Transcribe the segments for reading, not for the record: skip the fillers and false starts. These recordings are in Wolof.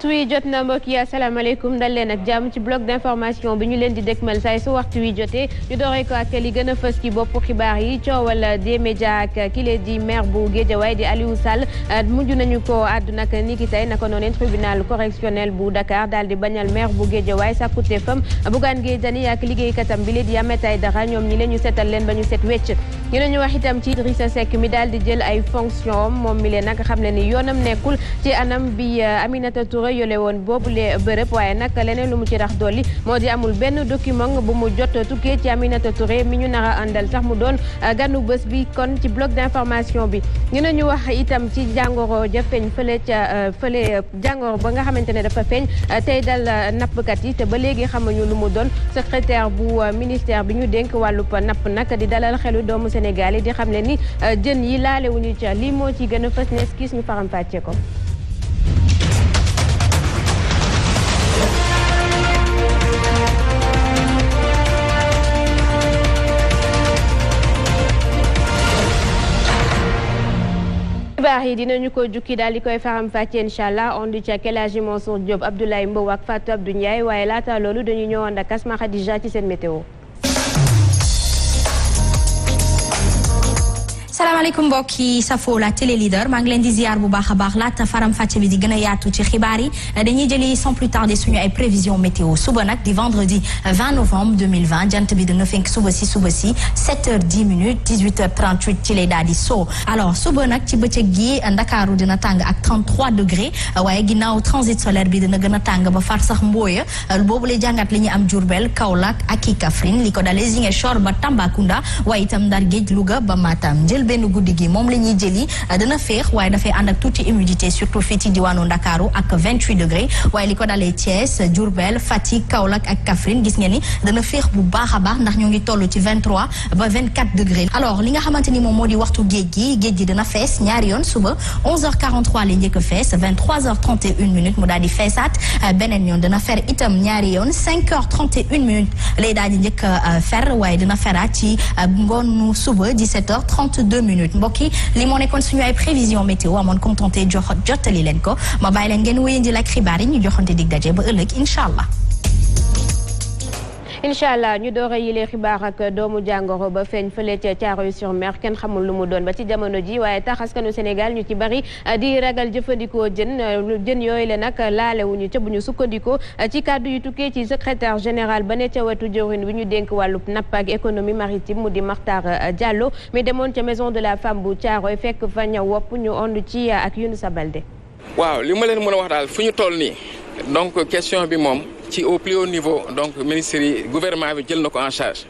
waxtu wi jot na mbokk yi asalaamaaleykum dal leen ak jàmm ci bloc d'information bi ñu leen di dëkkmal saay su waxtu wi jotee ñu dooree ko ak li gën a fës ci bopp xibaar yi coowal des médias ak ki leen di maire bu Guédiawaye di Aliou Sall mujj nañu ko àddu nag ni ki tey naka noonu tribunal correctionnel bu Dakar daal di bañal maire bu Guédiawaye sàkkute fam Bougane Gueye Dany ak liggéeykatam bi leen di Ahmed Aïdara ñoom ñi leen ñu seetal leen ba ñu set wecc ñu ne ñu wax itam ci Idrissa Seck mi daal di jël ay fonction moom mi leen nag xam ne ni yoonam nekkul ci anam bi Aminata Touré yole woon boobule bërëb waaye nag leneen lu mu ci rax dolli moo di amul benn document bu mu jot tukkee ci Aminata Touré mi ñu nar a àndal sax mu doon ganu bés bi kon ci bloc d'information bi ñu ne ñu wax itam ci jàngoro ja feeñ fële jàngoro ba nga xamante ne dafa feeñ tey dal nappkat yi te ba léegi xamuñu lu mu doon secrétaire bu ministère bi ñu dénk wàllub napp nag di dalal xelu doomu Sénégal yi di xam ne ni jën yi laalewuñu ca lii moo ci gën a fës nees kiis ñu faram fàcce ko. xibaar yi dinañu ko jukki daal di koy faram fàcce incha allah on di ca El Hadji Mansour Diop Abdoulaye Mbow ak Fatou Abdou Ndiaye waaye laata loolu dañu ñëwoon ak Asma Khadija ci seen météo. salaamaaleykum mbokk yi safoo la télé leader maa ngi leen di ziar bu baax a baax laata faram fàcce bi di gën a yaatu ci xibaar yi dañuy jëli sans plus tarder suñu ay prévision météo suba nag di vendredi 20 novembre 2020 jant bi dina fenk suba si 7h10 18h38 ci lay daal di soo alors suba nag ci bëccëg gi Ndakaaru dina tàng ak 33 degré waaye ginnaaw transit solaire bi dina gën a tàng ba far sax mbooya boobu lay jàngat li ñu am Diourbel Kaolack ak i Kaffrine li ko dalee Ziguinchor ba Tambacounda waaye itam Ndar Géej Louga ba Matam benn guddi gi moom la ñuy jëli dana féex waaye dafay ànd ak tuuti humidité surtout fii ci diwaanu Ndakaaru ak 28 degré waaye li ko dalee Thiès Diourbel Fatick Kaolack ak Kaffrine gis ngeen ni dana féex bu baax a baax ndax ñoo ngi toll ci 23 ba 24 degré alors li nga xamante ni moom moo di waxtu géej gi dina fees ñaari yoon suba 11h43 la njëkk a fees 23h31 minutes mu daal di feesaat beneen yoon dana fer itam ñaari yoon 5h31 minutes lay daal di njëkk a fer waaye dina feraat ci ngoonu suba 17h32 minutes mbokk yi li moo nekkoon suñu ay prévision météo amoon contenté jottali leen ko ma bàyyi leen ngeen wéyandi ak xibaar yi ñu joxante dig daje ba ëllëg incha allah. incha allah ñu door a yile xibaar ak doomu jàngoro ba feeñ fële ca Thiaroye-sur-Mer kenn xamul lu mu doon ba ci jamono ji waaye tax askanu Sénégal ñu ci bari di ragal jëfandikoo jën yooyu la nag laalewuñu ca bu ñu sukkandikoo ci kàddu yu tukkee ci secrétaire général ba ne ca wetu jëwriñ bi ñu dénk wàllub napp ak économie maritime mu di Makhtar Diallo mi demoon ca maison de la femme bu Thiaroye fekk fa ña wopp ñu ond ci ak Younousa Baldé. waaw li ma leen mën a wax daal fu ñu toll nii donc question bi moom ci au plus haut niveau donc ministère yi gouvernement bi jël na ko en charge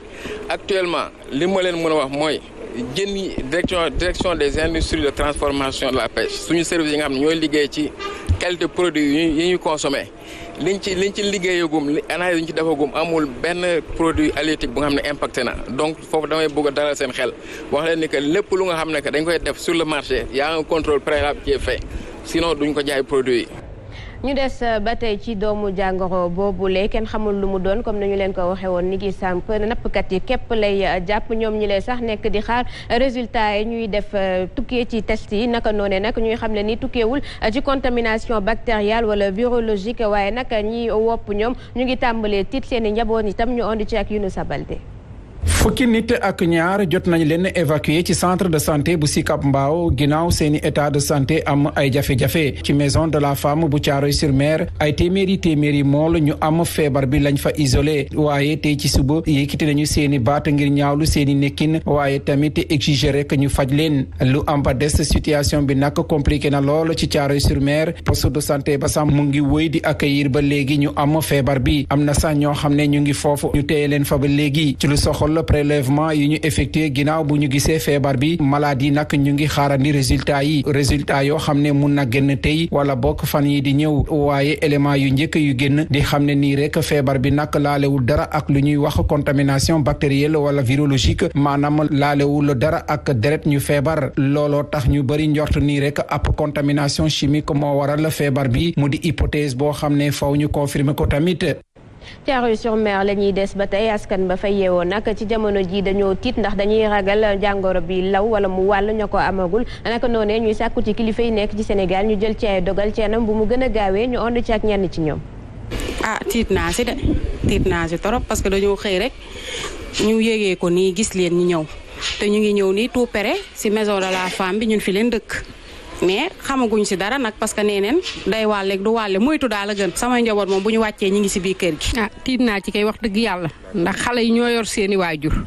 actuellement li ma leen mën a wax mooy jën yi direction des industries de transformation de la pêche suñu service yi nga xam ne ñooy liggéey ci qualité produit yi ñuy consommé liñ ci liggéeyagum analyse yi ñu ci defagum amul benn produit halieutique bu nga xam ne impacté na donc foofu damay bëgg a dalal seen xel wax leen ni que lépp lu nga xam ne que dañ koy def sur le marché y a un contrôle préalable qui est fait sinon duñ ko jaay produit yi. ñu des ba tey ci doomu jàngoro boobule kenn xamul lu mu doon comme nañu leen ko waxee woon ni ki sàmp nappkat yi képp lay jàpp ñoom ñi lay sax nekk di xaar résultat yi ñuy def tukkee ci test yi naka noone nag ñuy xam ne ni tukkeewul ci contamination bactérielle wala virologique waaye nag ñi wopp ñoom ñu ngi tàmbalee tiit seen i njaboot itam ñu ondi ci ak Younousa Baldé. fukki nit ak ñaar jot nañ leen évacuer ci centre de santé bu Sicap Mbao ginnaaw seeni état de santé am ay jafe-jafe ci maison de la femme bu Thiaroye-sur-Mer ay téeméeri mool ñu am feebar bi lañ fa isolé waaye tey ci suba yëkkati nañu seeni baat ngir ñaawlu seeni nekkin waaye tamit exiger rek ñu faj leen lu am ba des situation bi nag compliqué na lool ci Thiaroye-sur-Mer poste de santé ba sax mu ngi wéy di accueillir ba léegi ñu am feebar bi am na sax ñoo xam ne ñu ngi foofu ñu téye leen fa ba léegi ci lu soxol prélèvement yi ñu effectué ginnaaw bu ñu gisee feebar bi malade yi nag ñu ngi xaarandi résultat yoo xam ne mun na génn tey wala bokk fan yi di ñëw waaye élément yu njëkk yu génn di xam ne nii rek feebar bi nag laalewul dara ak lu ñuy wax contamination bactérielle wala virologique maanaam laalewul dara ak deret ñu feebar looloo tax ñu bëri njort nii rek ab contamination chimique moo waral feebar bi mu di hypothèse boo xam ne faw ñu confirmer ko tamit Thiaroye-sur-Mer la ñuy des ba tey askan ba fay yeewoo nag ci jamono ji dañoo tiit ndax dañuy ragal jàngoro bi law wala mu wàll ña ko amagul naka noonee ñuy sàkku ci kilifa yi nekk ci Sénégal ñu jël ci ay dogal ci anam bu mu gën a gaawee ñu ànd ci ak ñenn ci ñoom. Tiit naa si trop parce que dañoo xëy rek ñu yégee ko nii gis leen ñu ñëw te ñu ngi ñëw nii tout près si maison de la femme bi ñun fi leen dëkk. mais xamaguñ si dara nag parce que nee neen day wàlleeg du wàlle moytu daal a gën samay njaboot moom bu ñu wàccee ñi ngi si biir kër gi. tiit naa ci kay wax dëgg yàlla ndax xale yi ñoo yor seeni waajur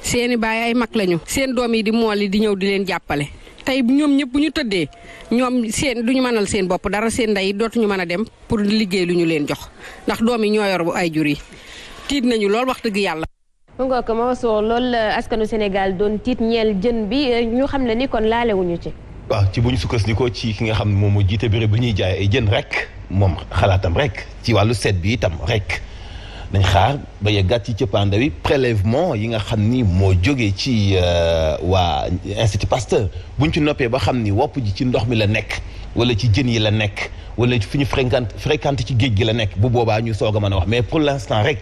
seeni baay ay mag lañu seen doom yi di mooli di ñëw di leen jàppale tey ñoom ñëpp bu ñu tëddee ñoom duñu mënal seen bopp dara seen ndey dootuñu mën a dem pour liggéey lu ñu leen jox ndax doom yi ñoo yor bu ay jur yi tiit nañu lool wax dëgg yàlla. mu ngoog ma wasoo lool askanu Sénégal doon tiit ñeel jën bi ñu xam ne ni kon laalewuñu ci. waaw ci bu ñu sukkandikoo ci ki nga xam ne moom moo jiite béréb bi ñuy jaay ay jën rek moom xalaatam rek ci wàllu seet bi itam rek nañ xaar ba yeggaat ci cëppaandaw yi prélèvement yi nga xam ni moo jógee ci waa Institut Pasteur buñ ci noppee ba xam ni wopp ji ci ndox mi la nekk wala ci jën yi la nekk wala fi ñu fréquenté ci géej gi la nekk bu boobaa ñu soog a mën a wax mais pour l'instant rek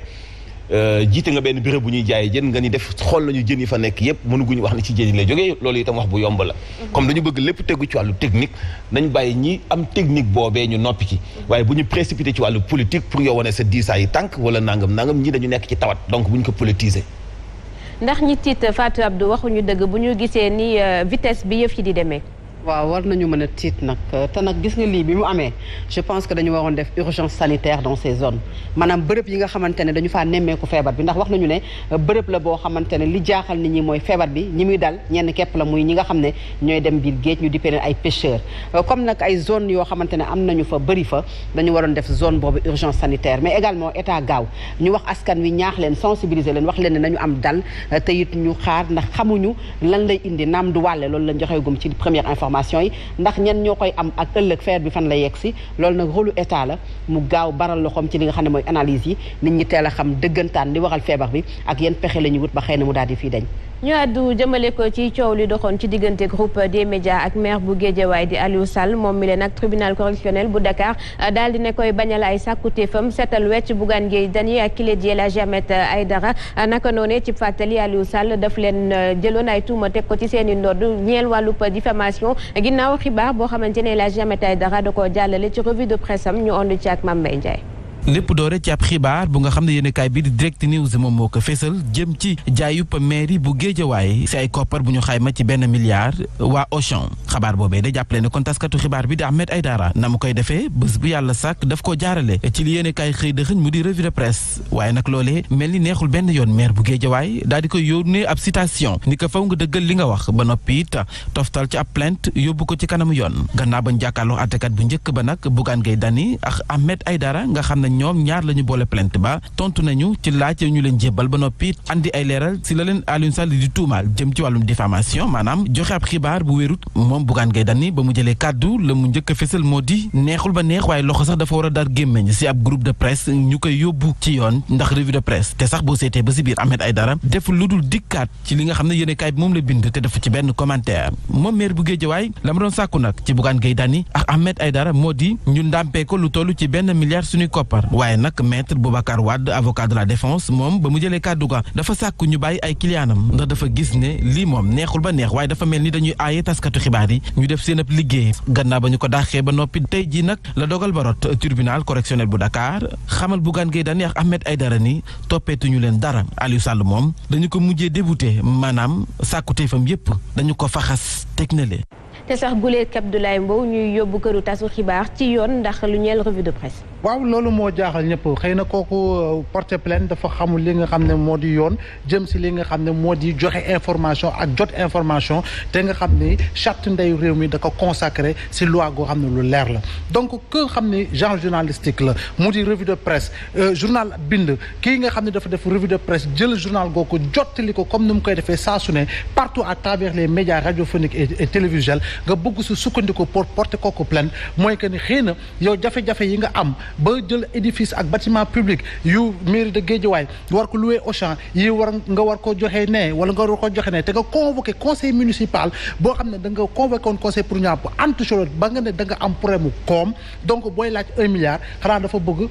jiite nga benn béréb bu ñuy jaayee jën nga ni def xool nañu jën yi fa nekk yépp mënuguñu wax ni ci jën yi la jógee loolu itam wax bu yomb la comme dañu bëgg lépp tegu ci wàllu technique nañ bàyyi ñi am technique boobee ñu noppi ci waaye bu ñu précipité ci wàllu politique pour yow wane sa diisaayi tànk wala nangam ñi dañu nekk ci tawat donc bu ñu ko politiser. ndax ñi tiit Fatou Abdou waxuñu dëgg bu ñu gisee ni vitesse bi yëf yi di demee. waaw war nañu mën a tiit nag te nag gis nga lii bi mu amee je pense que dañu waroon def urgence sanitaire dans ces zones maanaam bërëb yi nga xamante ne dañu faa nemmeeku feebar bi ndax wax nañu ne bërëb la boo xamante ne li jaaxal nit ñi mooy feebar bi ñi muy dal ñenn képp la muy ñi nga xam ne ñooy dem biir géej ñu dippee leen ay pêcheurs comme nag ay zone yoo xamante ne am nañu fa bëri fa dañu waroon def zone boobu urgence sanitaire mais également état gaaw ñu wax askan wi ñaax leen sensibiliser leen wax leen ne nañu am dal te it ñu xaar ndax xamuñu lan lay indi naam du wàlle loolu lañ joxee gum ci première information yi ndax ñan ñoo koy am ak ëllëg feer bi fan la yegg si loolu nag rôlu état la mu gaaw baral loxoom ci li nga xam ne mooy analyse yi nit ñi teel a xam dëggantaan li waral feebar bi ak yenn pexe la ñu wut ba xëy na mu daal di fii dañ. ñu àddu jëmale ko ci coow li doxoon ci diggante groupe des médias ak maire bu Guédiawaye di Aliou Sall moom mi leen ak tribunal correctionnel bu Dakar daal di ne koy bañal ay sàkkuteefam seetal wecc Bougane Gueye Dany ak kile di El Hadji Ahmed Aïdara naka noonee ci fàttali Aliou Sall daf leen jëloon ay tuuma teg ko ci seen i ndodd ñeel wàllub diffamation ginnaaw xibaar boo xamante ne El Hadji Ahmed Aïdara da koo jàllale ci revue de presse am ñu ànd ci ak Mame Mbaye Ndiaye. lépp doore ci ab xibaar bu nga xam ne yéenekaay bi di Direct News moom moo ko fésal jëm ci jaayub mairie bu Géejawaay si ay koppar bu ñu xayma ci 1 milliard waa Auchan xabaar boobee da jàppale ne kon taskatu xibaar bi di Ahmed Aïdara na mu koy defee bés bu yàlla sàkk daf koo jaarale ci li yéenekaay xëy dëxëñ mu di revue de presse waaye nag loolee mel ni neexul benn yoon maire bu Géejawaay daal di koy yónnee ab citation ni ko faw nga dëggal li nga wax ba noppi it toftal ci ab plainte yóbbu ko ci kanamu yoon gannaaw bañ jàkkaarloo àttekat bu njëkk ba nag Bougane Gueye Dany ak Ahmed Aïdara nga xam ne ñoom ñaar lañu boole plainte ba tontu nañu ci laaj ñu leen jébbal ba noppi andi ay leeral si la leen Aliou Sall di tuumaal jëm ci wàllum diffamation maanaam joxe ab xibaar bu wérut moom Bougane Gueye Dany ba mu jëlee kàddu la mu njëkk a fésal moo di neexul ba neex waaye loxo sax dafa war a dar gémmeñ si ab groupe de presse ñu koy yóbbu ci yoon ndax revue de presse te sax boo seetee ba si biir Ahmed Aïdara def lu dul dikkaat ci li nga xam ne yéenekaay bi moom la bind te def ci benn commentaire moom maire bu Guédiawaye la ma doon sàkku nag ci Bougane Gueye Dany ak Ahmed Aïdara moo di ñu ndàmpee ko lu toll ci 1 milliard suñuy koppar waaye nag maître Boubacar Wade avocat de la défense moom ba mu jëlee kàddu ga dafa sàkku ñu bàyyi ay clientam ndax dafa gis ne lii moom neexul ba neex waaye dafa mel ni dañuy aaye taskatu xibaar yi ñu def seen ab liggéey gannaaw ba ñu ko dàqee ba noppi tey ji nag la dogal ba rot tribunal correctionnel bu Dakar xamal Bougane Gueye Dany ak Ahmed Aïdara ni toppeetuñu leen dara Aliou Sall moom dañu ko mujjee débouté maanaam sàkkuteefam yépp dañu ko faxas teg na leen te sax gulee Abdoulaye Mbow ñuy yóbbu këru tasu xibaar ci yoon ndax lu ñeel revue de presse. waaw loolu moo jaaxal ñëpp xëy na kooku porter plainte dafa xamul li nga xam ne moo di yoon jëm si li nga xam ne moo di joxe information ak jot information te nga xam ne charte ndeyu réew mi da ko consacré si loi goo xam ne lu leer la donc que xam ne genre journalistique la mu di revue de presse journal bind kii nga xam ne dafa def revue de presse jël journal googu jottali ko comme ni mu koy defee saa su ne partout à travers les médias radiophoniques et télévisuels nga bëgg si sukkandiku pour porter kooku plainte mooy que ni xëy na yow jafe-jafe yi nga am ba jël édifice ak bâtiment public yu mairie de Guédiawaye war ko louer Auchan yi nga war ko joxe ne wala nga war ko joxe ne te nga convoqué conseil municipal boo xam ne da nga convoqué woon conseil pour ñaar antucholo ba nga ne da nga am problème mu koom donc booy laaj 1 milliard xanaa dafa bëgg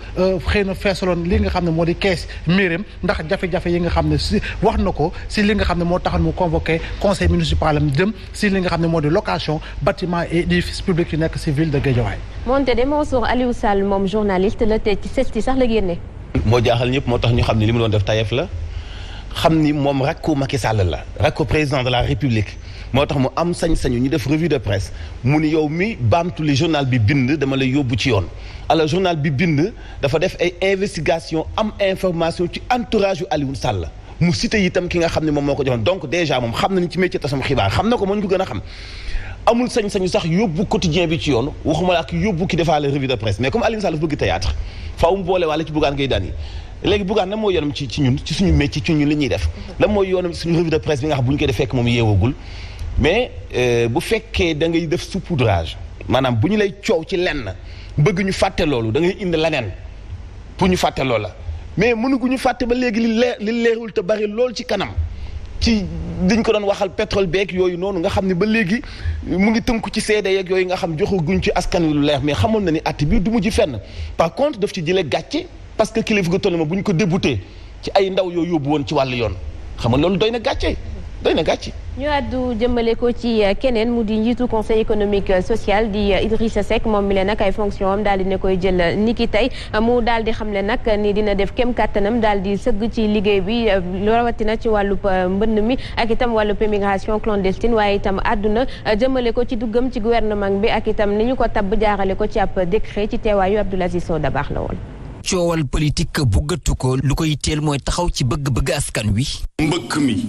xëy na feesaloon li nga xam ne moo di kees mairim ndax jafe-jafe yi nga xam ne si wax na ko si li nga xam ne moo taxoon mu convoqué conseil municipal am jëm si li nga xam ne moo di location bâtiment et édifice public yu nekk si ville de Guédiawaye. moonte de Mansour Aliou Sall moom journaliste la te ci sesti sax la génne. moo jaaxal ñëpp moo tax ñu xam ne li mu doon def tayef la xam ni moom rakku Macky Sall la rakku président de la République moo tax mu am sañ-sañu ñu def revue de presse mu ni yow mi baamtu li journal bi bind dama lay yóbbu ci yoon. alors journal bi bind dafa def ay investigation am information ci entourage yu Aliou Sall mu cité itam ki nga xam ne moom moo ko joxoon donc déjà moom xam na ni ci métier tasum xibaar xam na ko moo ñu ko gën a xam amul sañ-sañu sax yóbbu quotidien bi ci yoon waxuma la ak yóbbu ki defaale revue de presse mais comme Aliou Sall dafa bëgg théâtre faaw mu boole wala ci Bougane Gueye Dany léegi Bougane lan moo yoonam ci ñun ci suñu métier ci ñun li ñuy def lan mooy yoonam suñu revue de presse bi nga xam bu ñu koy def fekk moom yeewagul mais bu fekkee da ngay def saupoudrage maanaam bu ñu lay coow ci lenn bëgg ñu fàtte loolu da ngay indi leneen pour ñu fàtte loolu la mais mënuñu fàtte ba léegi li leerul te bari lool ci kanam ci diñ ko doon waxal pétrole beeg yooyu noonu nga xam ne ba léegi mu ngi tënku ci seede yeeg yooyu nga xam joxaguñ ci askan wi lu leer mais xamoon na ni at bii du mujj fenn par contre daf ci jëlee gàcce parce que kilifa ga toll ma bu ñu ko débouté ci ay ndaw yoo yóbbu woon ci wàllu yoon xam nga loolu doy na gàcce. ñu àddu jëmale ko ci keneen mu di njiitu conseil économique social di Idrissa Seck moom mi leen nag ay fonction am daal di ne koy jël niki tey mu daal di xamle nag ni dina def kem kàttanam daal di sëgg ci liggéey bi rawatina ci wàllub mbënd mi ak itam wàllub immigration clandestine waaye itam àdduna jëmale ko ci duggam ci gouvernement bi ak itam ni ñu ko tabb jaarale ko ci ab décret ci teewaayu Abdoul Aziz Sow Dabakh la woon. coowal politique bëggatu ko lu koy teel mooy taxaw ci bëgg-bëgg askan wi. mbëkk mi.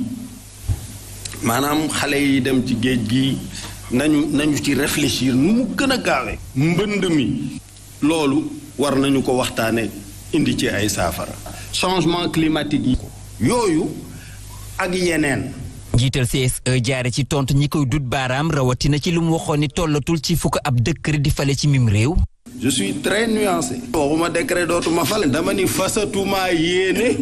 maanaam xale yi dem ci géej gi nañu ci réfléchir nu mu gën a gaawee. mbënd mi loolu war nañu ko waxtaane indi ci ay saafara. changement climatique yi. yooyu ak yeneen. njiital CSE jaare ci tontu ñi koy dut baaraam rawatina ci lu mu waxoon ni tollatul ci fukk ab décret di fale ci mim réew. je suis très nuancé. waxuma décret dootuma fal dama ni fasatuma yéene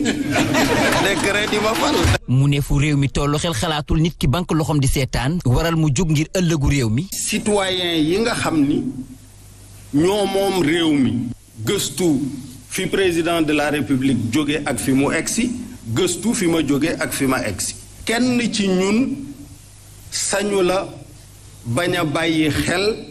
décret di ma fal. mu ne fu réew mi tollu xel xalaatul nit ki banque loxoom di seetaan waral mu jóg ngir ëllëgu réew mi. citoyen yi nga xam ni ñoo moom réew mi. gëstu fi président de la république jóge ak fi mu egsi gëstu fi ma jóge ak fi ma egsi. kenn ci ñun sañu la bañ a bàyyi xel.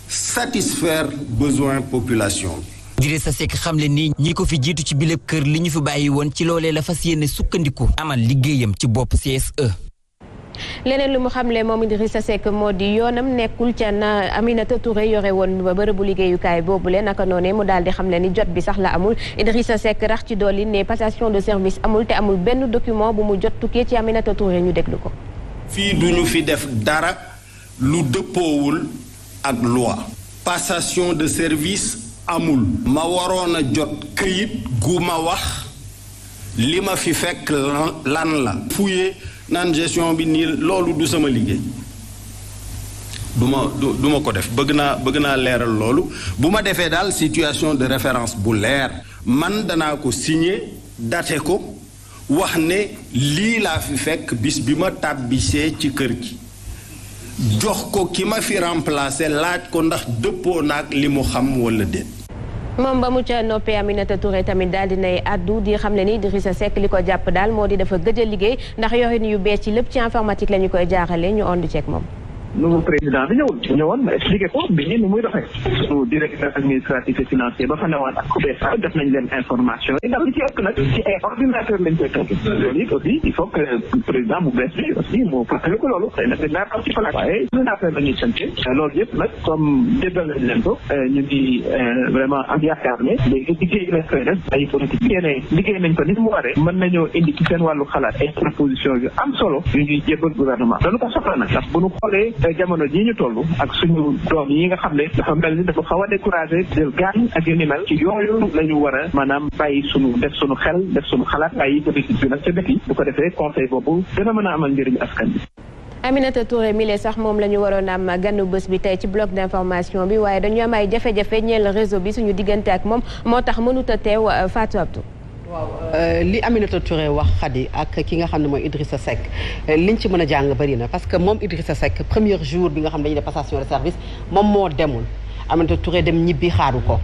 satisfaire besoin population bi. Idrissa Seck xamle ni ñi ko fi jiitu ci bileb kër li ñu fi bàyyi woon ci loolee la fas yéene sukkandiku amal liggéeyam ci bopp CSE. leneen lu mu xamle moom Idrissa Seck moo di yoonam nekkul ca na Aminata Touré yore woon ba bërëbu liggéeyukaay boobule naka noonee mu daal di xam ne ni jot bi sax la amul Idrissa Seck rax ci dolli ne passation de service amul te amul benn document bu mu jot tukkee ci Aminata Touré ñu déglu ko. fii duñu fi def dara lu dëppoowul ak loi. passation de service amul. ma waroon a jot këyit gu ma wax li ma fi fekk lan la. fouillé naan gestion bi nii loolu du sama liggéey du ma ko def bëgg naa leeral loolu bu ma defee daal situation de référence bu leer man danaa ko signer daté ko wax ne lii laa fi fekk bis bi ma tàbbisee ci kër gi. jox ko ki ma fi remplacer laaj ko ndax dëppoo naag li mu xam wala déet. moom ba mu ca noppee Aminata Touré tamit daal dinay addu di xam ne ni Idrissa Seck li ko jàpp daal moo di dafa gëj a liggéey ndax yorin yu bees ci lépp ci informatique la ñu koy jaaxale ñu ond ceeg moom. nouveau président bi ñëwoon ma expliqué ko bi ni muy doxee suñu directeur administratif et financier ba fa newoon ak ku bees def nañ leen information yi ndax li ci ëpp nag ci ay ordinateur lañ koy tënk loolu it aussi il faut que président bu bees bi aussi moo fàttali ko loolu xëy na dinaa am ci falaat waaye ordinateur la ñuy tënk loolu yëpp nag comme déggal nañ leen ko ñu ngi vraiment am yaakaar ne léegi liggéey lañ koy def ay politique liggéey nañ ko ni mu waree mën nañoo indi ci seen wàllu xalaat ay proposition yu am solo yu ñuy jébbal gouvernement dañu ko soxla nag ndax bu ñu xoolee jamono jii ñu toll ak suñu doom yi nga xam ne dafa mel ni dafa xaw a découragé jël gaan ak yu ni mel ci yooyu la ñu war a maanaam bàyyi def suñu xel def suñu xalaat bàyyi politique bi nag ca dëkk yi bu ko defee conseil boobu dina mën a amal njëriñ askan bi. Aminata Touré mile sax moom la ñu waroon am ganu bés bi tey ci bloc d'information bi waaye dañu am ay jafe-jafe ñeel réseau bi suñu diggante ak moom moo tax mënut a teew Fatou Abdou. waaw li Aminata Touré wax Khady ak ki nga xam ne mooy Idrissa Seck liñ ci mën a jàng bëri na parce que moom Idrissa Seck premier jour bi nga xam ne dañuy def passation de service moom moo demul. Aminata Touré dem ñibbi xaaru ko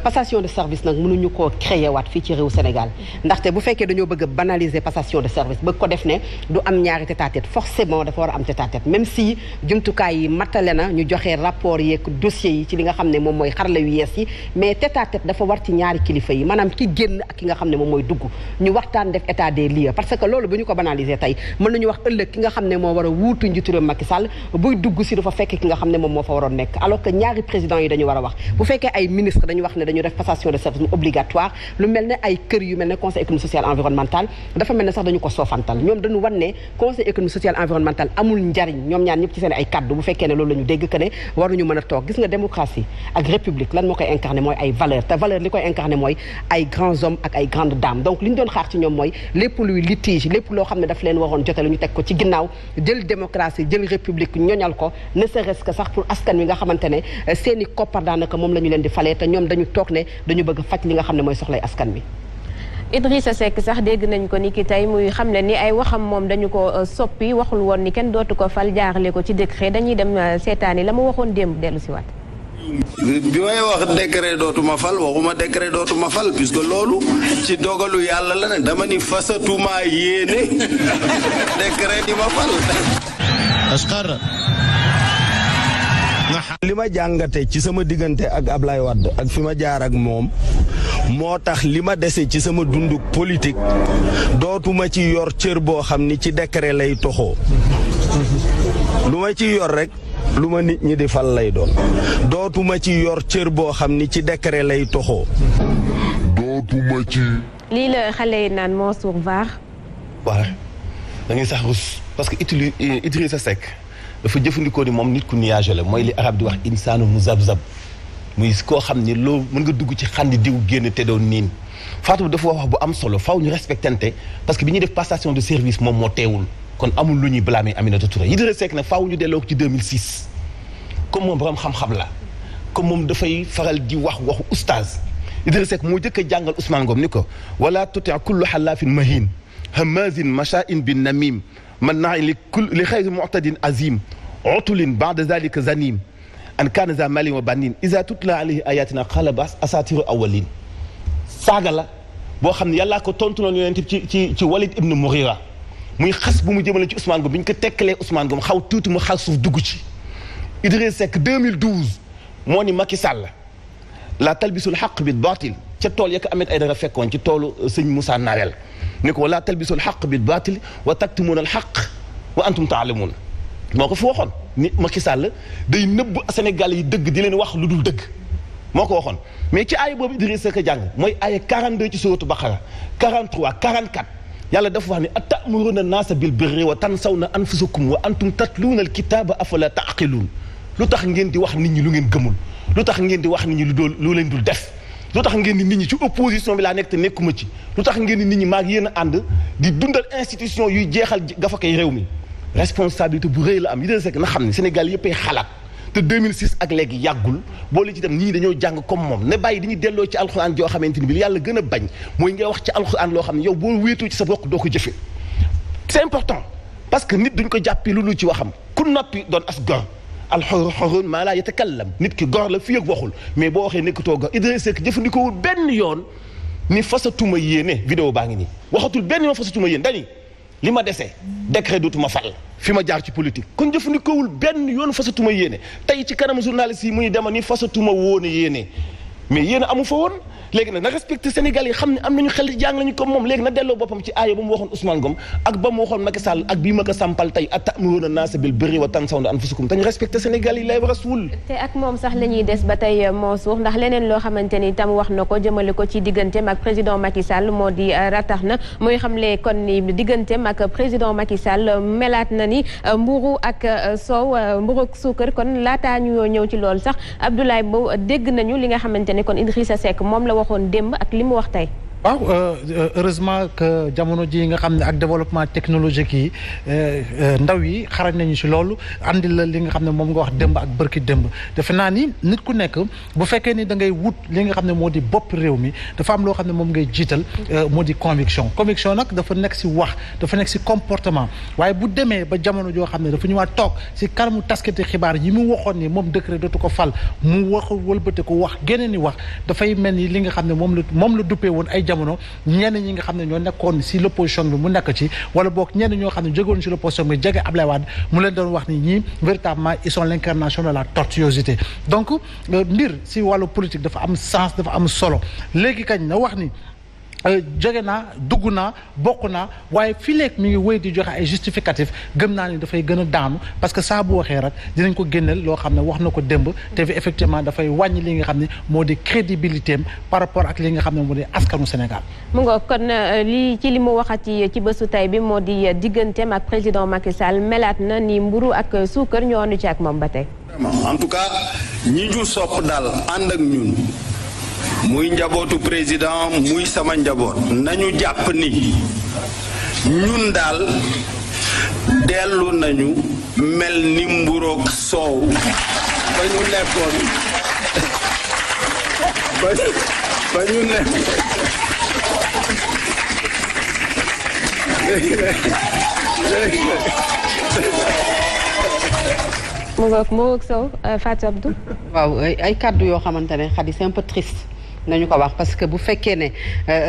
passation de service nag mënuñu koo créer waat fii ci réew Sénégal ndaxte bu fekkee dañoo bëgg a banaliser passation de service bëgg ko def ne du am ñaari tête-à-tête forcément dafa war a am tête-à-tête même si jumtukaay yi matale na ñu joxe rapport yeeg dossiers yi ci li nga xam ne moom mooy xarala yu yees yi mais tête-à-tête dafa war ci ñaari kilifa yi maanaam ki génn ak ki nga xam ne moom mooy dugg ñu waxtaan def état des lieux parce que loolu bu ñu ko banaliser tey mën nañu wax ëllëg ki nga xam ne moo war a wuutu njiitu réew Macky Sall buy dugg si dafa fekk ki nga xam ne moom moo fa waroon nekk alors que ñaari président yi dañu war a wax bu fekkee ay ministre dañu wax ne dañu def passation de service obligatoire lu mel ne ay kër yu mel ne conseil économique social environnemental dafa mel ne sax dañu ko soofantal ñoom dañu wan ne conseil économique social environnemental amul njariñ ñoom ñaar ñëpp ci seen ay kaddu bu fekkee ne loolu la ñu dégg que ne waruñu mën a toog gis nga démocratie ak république lan moo koy incarné mooy ay valeur te valeur li koy incarné mooy ay grands hommes ak ay grandes dames donc li ñu doon xaar ci ñoom mooy lépp luy litige lépp loo xam ne daf leen waroon jotale ñu teg ko ci ginnaaw jël démocratie jël république ñoñal ko ne serait-ce que sax pour askan wi nga xamante ne seeni koppar daanaka moom la ñu leen di falee te ñoom dañu toog ne dañu bëgg faj li nga xam ne mooy soxlay askan wi. Idrissa Seck sax dégg nañ ko ni ki tey muy xam ne ni ay waxam moom dañu ko soppi waxul woon ni kenn dootu ko fal jaarale ko ci décret dañuy dem seetaani la mu waxoon démb dellu si waat. bi may wax décret dootuma fal waxuma décret dootuma fal puisque loolu ci dogalu yàlla la ne dama ni fasatuma yéene décret di ma fal. li ma jàngate ci sama diggante ak Ablaye Wade ak fi ma jaar ak moom moo tax li ma dese ci sama dundu politique dootuma ci yor cër boo xam ni ci décret lay toxoo lu ma ci yor rek lu ma nit ñi di fal lay doon dootuma ci yor cër boo xam ni ci décret lay toxoo dootuma ci. lii la xale yi naan Mansour Var. waaw da ngay sax rus parce que Idrissa Seck dafa jëfandikoo ni moom nit ku nuage la mooy li arab di wax insaanu muzabzab muy koo xam ni loo mën nga dugg ci xandi diw génn te doon niin Fatou dafa wax bu am solo faw ñu respectante parce que bi ñuy def passation de service moom moo teewul kon amul lu ñuy blâmer Aminata Touré Idrissa Seck nag faaw ñu delloo ko ci 2006 comme moom borom xam-xam la comme moom dafay faral di waxu oustaz Idrissa Seck moo jëkk a jàngal Ousmane Ngom ni ko wala tuti kullu xalaafin mahin hamazin mashaa'in bin namim manna'in li xayri mu'tadin azim utulin ba'da zalika zanim an kaana za malin wa banin iza tutla alayhi ayatina qala bas asatiru awwalin saaga la boo xam ne yàllaa ko tontu noonu yonent ci Walid ibn Mughira muy xas bu mu jëmale ci Ousmane Ngom bi ñu ko tekkalee Ousmane Ngom xaw tuuti mu xal suuf dugg ci Idrissa Seck 2012 moo ni Macky Sall la talbisul xaq bil baatil ca tool ya ko Ahmed Aïdara fekkoon ci toolu sëñ Moussa Nawel ni ko wala talbisul xaq bil baatil wa taktumuuna al xaq wa antum taalamuun moo ko fi waxoon ni Macky Sall day nëbb Sénégal yi dëgg di leen wax lu dul dëgg moo ko waxoon mais ci aaya boobu Idrissa Seck jàng mooy aaya 42 ci suratu Baqara 43 44 yàlla dafa wax ni atamuruna naasa bil birri wa tansawna anfusakum wa antum tatluuna al kitaaba afala taaqiluun lu tax ngeen di wax nit ñi lu ngeen gëmul lu tax ngeen di wax nit ñi lu leen dul def lu tax ngeen di nit ñi ci opposition bi laa nekk te nekkuma ci lu tax ngeen di nit ñi maag yéen a ànd di dundal institution yuy jeexal gafakay réew mi responsabilité bu rëy la am Idrissa Seck na xam ne Sénégal yëppay xalaat te 2006 ak léegi yàggul boole ci itam nit ñi dañoo jàng comme moom ne bàyyi dañuy delloo ci alxuraan joo xamante ni bi yàlla gën a bañ mooy ngay wax ci alxuraan loo xam ne yow boo wéetoo ci sa bokk doo ko jëfe c'est important parce que nit duñ ko jàppee lu ci waxam ku noppi doon as gor alxurun maa laa yatakallam nit ki gor la fii ak waxul mais boo waxee nekkatoo gor Idrissa Seck jëfandikoowul benn yoon ni fasatuma yéene vidéo baa ngi nii waxatul benn yoon fasatuma yéene dani li ma dese décret dootuma fal fi ma jaar ci politique kon jëfandikoowul benn yoon fasatuma yéene tey ci kanam journaliste yi muy dema ni fasatuma woon yéene mais yéene amu fa woon léegi nag na respecté Sénégal yi xam ne am nañu xel jàng nañu comme moom léegi na delloo boppam ci aaya ba mu waxoon Ousmane Ngom ak ba mu waxoon Macky Sall ak bii ma ko sampal tey atamuruna naasa bil birri wa tansawna anfusakum te ñu respecté Sénégal yi lay rasul te ak moom sax la ñuy des ba tey Mansour ndax leneen loo xamante ni tam wax na ko jëmale ko ci digganteem ak président Macky Sall moo di ratax na muy xamle kon ni digganteem ak président Macky Sall melaat na ni mburu ak soow mburu ak suukar kon laataa ñu ñëw ci loolu sax Abdoulaye Mbow dégg nañu li nga xamante ni kon Idrissa Seck moom la waxoon démb ak li mu wax tey. waaw heureusement que jamono ji nga xam ne ak développement technologique yi ndaw yi xarañ nañu ci loolu andi la li nga xam ne moom nga wax démb ak bërki démb defe naa ni nit ku nekk bu fekkee ni da ngay wut li nga xam ne moo di bopp réew mi dafa am loo xam ne moom ngay jiital moo di conviction nag dafa nekk ci wax dafa nekk ci comportement waaye bu demee ba jamono joo xam ne dafa ñëwaat toog ci kanamu taskati xibaar yi mu waxoon ni moom décret dootu ko fal mu wax wëlbate ko wax geneen ni wax dafay mel ni li nga xam ne moom la duppee woon ay jamono ñenn ñi nga xam ne ñoo nekkoon ci l'opposition bi mu nekk ci wala boog ñenn ñoo xam ne jógoon ci l'opposition bi jege Ablaye Wade mu leen doon wax ni ñii véritablement ils sont l'incarnation de la tortuosité donc mbir ci wàllu politique dafa am sens dafa am solo léegi kañ na wax ni jóge naa dugg naa bokk naa waaye fii léegi mi ngi wéy di joxe ay justificatif gëm naa ni dafay gën a daanu parce que saa bu waxee rek dinañ ko génneel loo xam ne wax na ko démb te fi effectivement dafay wàññi li nga xam ne moo di crédibilité am par rapport ak li nga xam ne moo di askanu Sénégal. mu nga kon li mu waxati ci bésu tay bi moo di digganteem ak président Macky Sall melaat na ni mburu ak suukar ñu ànd ci ak moom ba tey. en tout cas ñi ñu sopp daal ànd ak ñun. muy njabootu président muy sama njaboot nañu jàpp ni ñun daal dellu nañu mel ni mburoog soow ba ñu nekkoon ba ñu nekkoon mu ngoog Sow Fatou Abdou. waaw ay kàddu yoo xamante ne xadi c'est un peu triste nañu ko wax parce que bu fekkee ne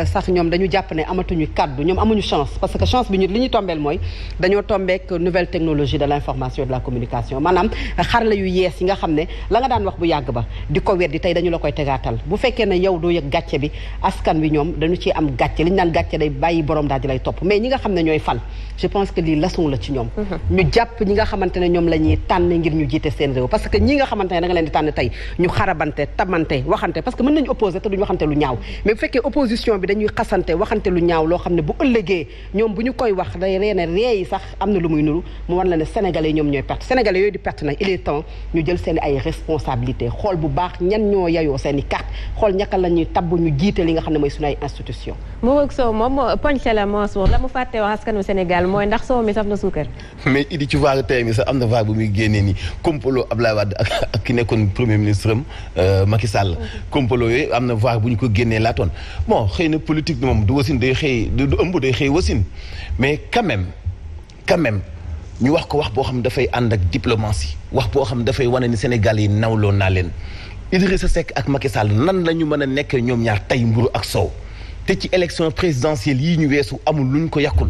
sax ñoom dañu jàpp ne amatuñu kàddu ñoom amuñu chance parce que chance bi ñu li ñu tombeel mooy dañoo tombeek nouvelle technologie de l'information et de la communication maanaam xarala yu yees yi nga xam ne la nga daan wax bu yàgg ba di ko weddi tey dañu la koy tegaatal bu fekkee ne yow doo yëg gàcce bi askan wi ñoom dañu ciy am gàcce li ñu naan gàcce day bàyyi borom daal di lay topp mais ñi nga xam ne ñooy fal je pense que lii leçon la ci ñoom ñu jàpp ñi nga xamante ne ñoom la ñuy tànn ngir ñu jiite seen réew parce que ñi nga xamante ne da nga leen di tànn tey ñu xarabante tamante waxante parce que mën nañu opposé te duñu waxante lu ñaaw mais bu fekkee opposition bi dañuy xasante waxante lu ñaaw loo xam ne bu ëllëgee ñoom bu ñu koy wax day reene ree yi sax am na lu muy nuru mu war la ne sénégalais yi ñoom ñooy perte sénégalais yooyu di perte nag il est temps ñu jël seen ay responsabilité xool bu baax ñan ñoo yayoo seen i carte xool ñaka la ñuy tabb ñu jiite li nga xam ne mooy suñu ay institution Mourog Sow moom poñse la Mansour la mu fàtte wax askanu Sénégal mooy ndax soow mi saf na suukar mais Idi ci vague tey mi sax am na vague bu muy génnee ni complot Abdoulaye Wade ak ki nekkoon premier ministre am Macky Sall complot yooyu am na vague bu ñu ko génnee laatoon bon xëy na politique bi moom du wasin day xëy du ëmb day xëy wasin mais quand même ñu wax ko wax boo xam dafay ànd ak diplomatie wax boo xam dafay wane ni Sénégal yi nawloo naa leen Idrissa Seck ak Macky Sall nan la ñu mën a nekk ñoom ñaar tey mburu ak soow te ci élection présidentielle yii ñu weesu amul luñ ko yàqul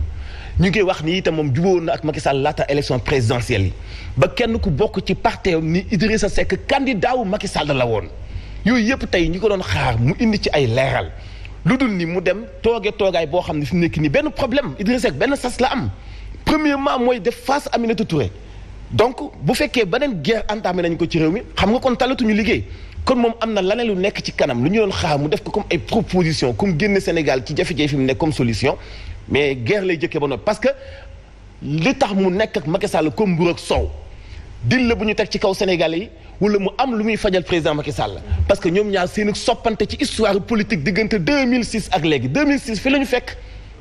ñu ngi wax ni itam moom jubóo na ak Macky Sall laata élection présidentielle yi ba kenn ku bokk ci parti ni Idrissa Seck candidat wu Macky Sall la woon yooyu yëpp tey ñi ko doon xaar mu indi ci ay leeral lu dul ni mu dem toogaay boo xam ne fi mu nekk nii benn problème Idrissa Seck benn sas la am premièrement mooy def face Aminata Touré donc bu fekkee beneen guerre entamé nañ ko ci réew mi xam nga kon talatuñu liggéey kon moom am na laneen lu nekk ci kanam lu ñu doon xaar mu def ko comme ay proposition comme génne Sénégal ci jafe-jafe fi mu nekk comme solution mais guerre lay jëkkee ba noppi parce que li tax mu nekk ak Macky Sall comme mburu ak soow dil la bu ñu teg ci kaw Sénégalais yi wala mu am lu muy fajal président Macky Sall parce que ñoom ñaar seen soppante ci histoire politique diggante 2006 ak léegi 2006 fi la ñu fekk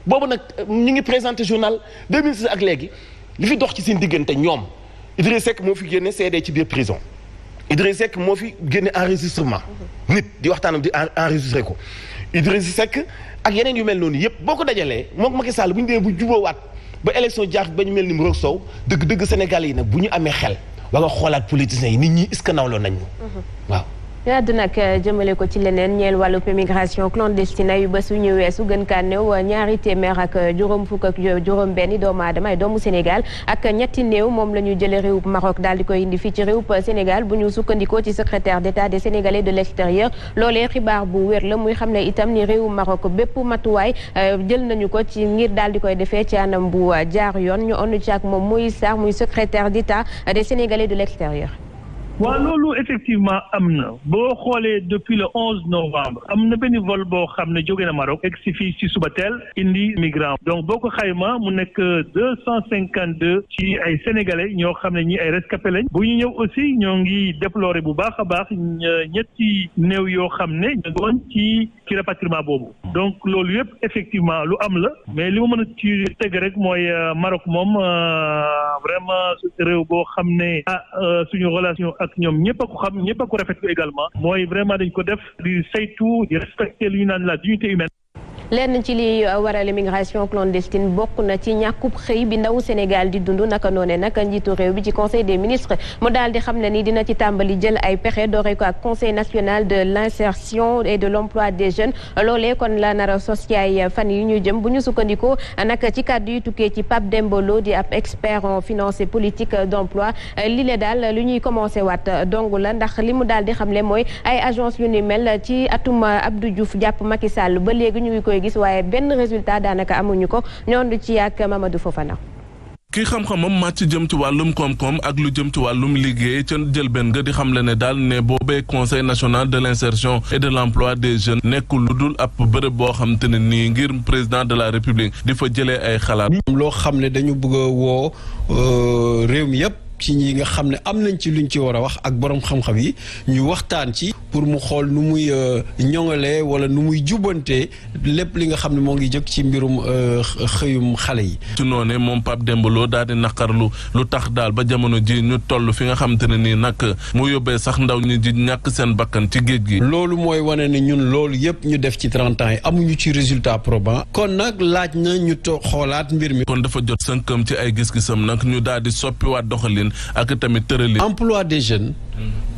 boobu nag ñu ngi présenté journal 2006 ak léegi li fi dox ci seen diggante ñoom Idrissa Seck moo fi génne CD ci biir prison Idrissa Seck moo fi génne enregistrement nit di waxtaanam di enregistré ko Idrissa Seck ak yeneen yu mel noonu yëpp boo ko dajalee moom Macky Sall bu ñu demee bu jubóowaat ba élection jaar ba ñu mel ni Mourog Sow dëgg Sénégal yi nag bu ñu amee xel war nga xoolaat politiciens yi nit ñi est-ce que nawloo nañ ñu waaw ñu àddu nag jëmale ko ci leneen ñeel wàllub immigration clandestine yu bés yu ñu weesu gën kaa néew ñaari téeméer ak juróom fukk ak juróom benni doomu aadama ay doomu Sénégal ak ñetti néew moom la ñu jëlee réewub Maroc daal di koy indi fii ci réewub Sénégal bu ñu sukkandikoo ci secrétaire d'État des Sénégalais de l'extérieur loolee xibaar bu wér la muy xam ne itam ni réewub Maroc bépp matuwaay jël nañu ko ci ngir daal di koy defee ci anam bu jaar yoon ñu onn ci ak moom Moïse Sarr muy secrétaire d'État des Sénégalais de l'extérieur. waaw loolu effectivement am na boo xoolee depuis le 11 novembre am na benn vol boo xam ne jóge na Maroc egg si fii si suba teel indi migrant donc boo ko xayma mu nekk 252 ci ay sénégalais ñoo xam ne ñi ay rescapé lañ bu ñu ñëw aussi ñoo ngi déplorer bu baax a baax ñetti néew yoo xam ne ñu doon ci ci rapatriement boobu donc loolu yëpp effectivement lu am la mais li ma mën a ci teg rek mooy Maroc moom vraiment réew boo xam ne suñu relation ak ñoom ñëpp a ko xam ñëpp a ko rafetlu également mooy vraiment dañ ko def di saytu di respecter li ñu naan la dignité humaine. lenn ci li waral immigration clandestine bokk na ci ñàkkub xëy bi ndaw Sénégal di dund naka noone naka njiitu réew bi ci conseil des ministres mu daal di xam ne ni dina ci tàmbali jël ay pexe doore ko ak conseil national de l'insertion et de l'emploi des jeunes loolee kon la nara sociaay fan yi ñu jëm bu ñu sukkandikoo nag ci kàddu yu tukkee ci Pape Demba Lo di ab expert en finance et politique d'emploi li le daal lu ñuy commencé waat dong la ndax li mu daal di xamle mooy ay agence yu ni mel ci atum Abdou Diouf jàpp Macky Sall ba léegi ñu ngi koy gis waaye benn résultat daanaka amuñu ko ñoondu ci ak Mamadou Fofana. ki xam-xamam màcc jëm ci wàllum koom-koom ak lu jëm ci wàllum liggéey ca jëlbeen nga di xamle ne daal ne boobee conseil national de l'insertion et de l'emploi des jeunes nekkul lu dul ab bërëb boo xam te ne nii ngir président de la république di fa jëlee ay xalaat. loo xam ne dañu bëgg a woo réew mi yëpp ci ñi nga xam ne am nañ ci luñ ci war a wax ak borom xam-xam yi ñu waxtaan ci pour mu xool nu muy ñoŋalee wala nu muy jubbantee lépp li nga xam ne moo ngi jëkk ci mbirum xëyum xale yi. ci noonu moom Pape Demba Lo daal di naqarlu lu tax daal ba jamono ji ñu toll fi nga xam te ne nii nag mu yóbbee sax ndaw ñi di ñàkk seen bakkan ci géej gi. loolu mooy wane ne ñun loolu yëpp ñu def ci 30 ans yi amuñu ci résultat probant. kon nag laaj na ñu xoolaat mbir mi. kon dafa jot sënkam ci ay gis-gisam nag ñu daal di soppiwaat doxalin ak tamit tëralin. emploi des jeunes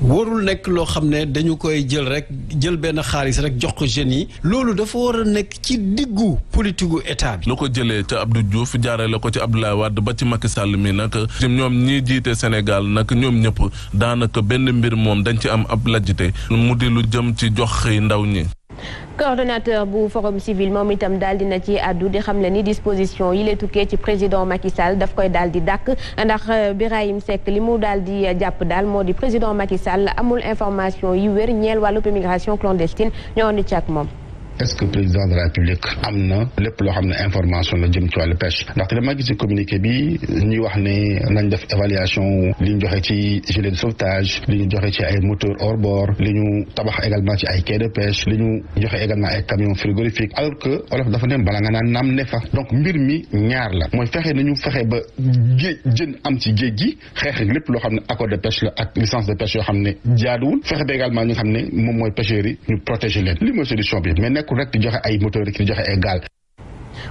warul nekk loo xam ne dañu koy jël rek jël benn xaalis rek jox ko jeunes yi loolu dafa war a nekk ci diggu politique gu état bi. lu ko jëlee ca Abdou Diouf jaarale ko ci Abdoulaye Wade ba ci Macky Sall mi nag ñoom ñii jiite Sénégal nag ñoom ñëpp daanaka benn mbir moom dañ ci am ab lajjite mu di lu jëm ci jox xëy ndaw ñi. coordonnateur bu forum civil moom itam daal dina ci àddu di xam ne ni disposition yi lay tukkee ci président Macky Sall daf koy daal di dàkk ndax Birahim Seck li mu daal di jàpp daal moo di président Macky Sall amul information yi wér ñeel wàllub immigration clandestine ñoo andi ci ak moom. est-ce que président de la République am na lépp loo xam ne information la jëm ci wàllu pêche ndaxte dama gis ci communiqué bi ñuy wax ne nañ def évaluation li ñu joxe ci gilet de sauvetage li ñu joxe ci ay moteur hors bord li ñu tabax également ci ay quai de pêche li ñu joxe également ay camions frigorifiques alors que olof dafa ne bala nga naan naam ne fa donc mbir mi ñaar la mooy fexe nañu fexe ba géej jën am ci géej gi xeex ak lépp loo xam ne accord de pêche la ak licence de pêche yoo xam ne jaaduwul fexe ba également ñi nga xam ne moom mooy pêcheurs yi ñu protéger leen li mooy solution bi ku rek di joxe ay moteur ki di joxe ay gaal.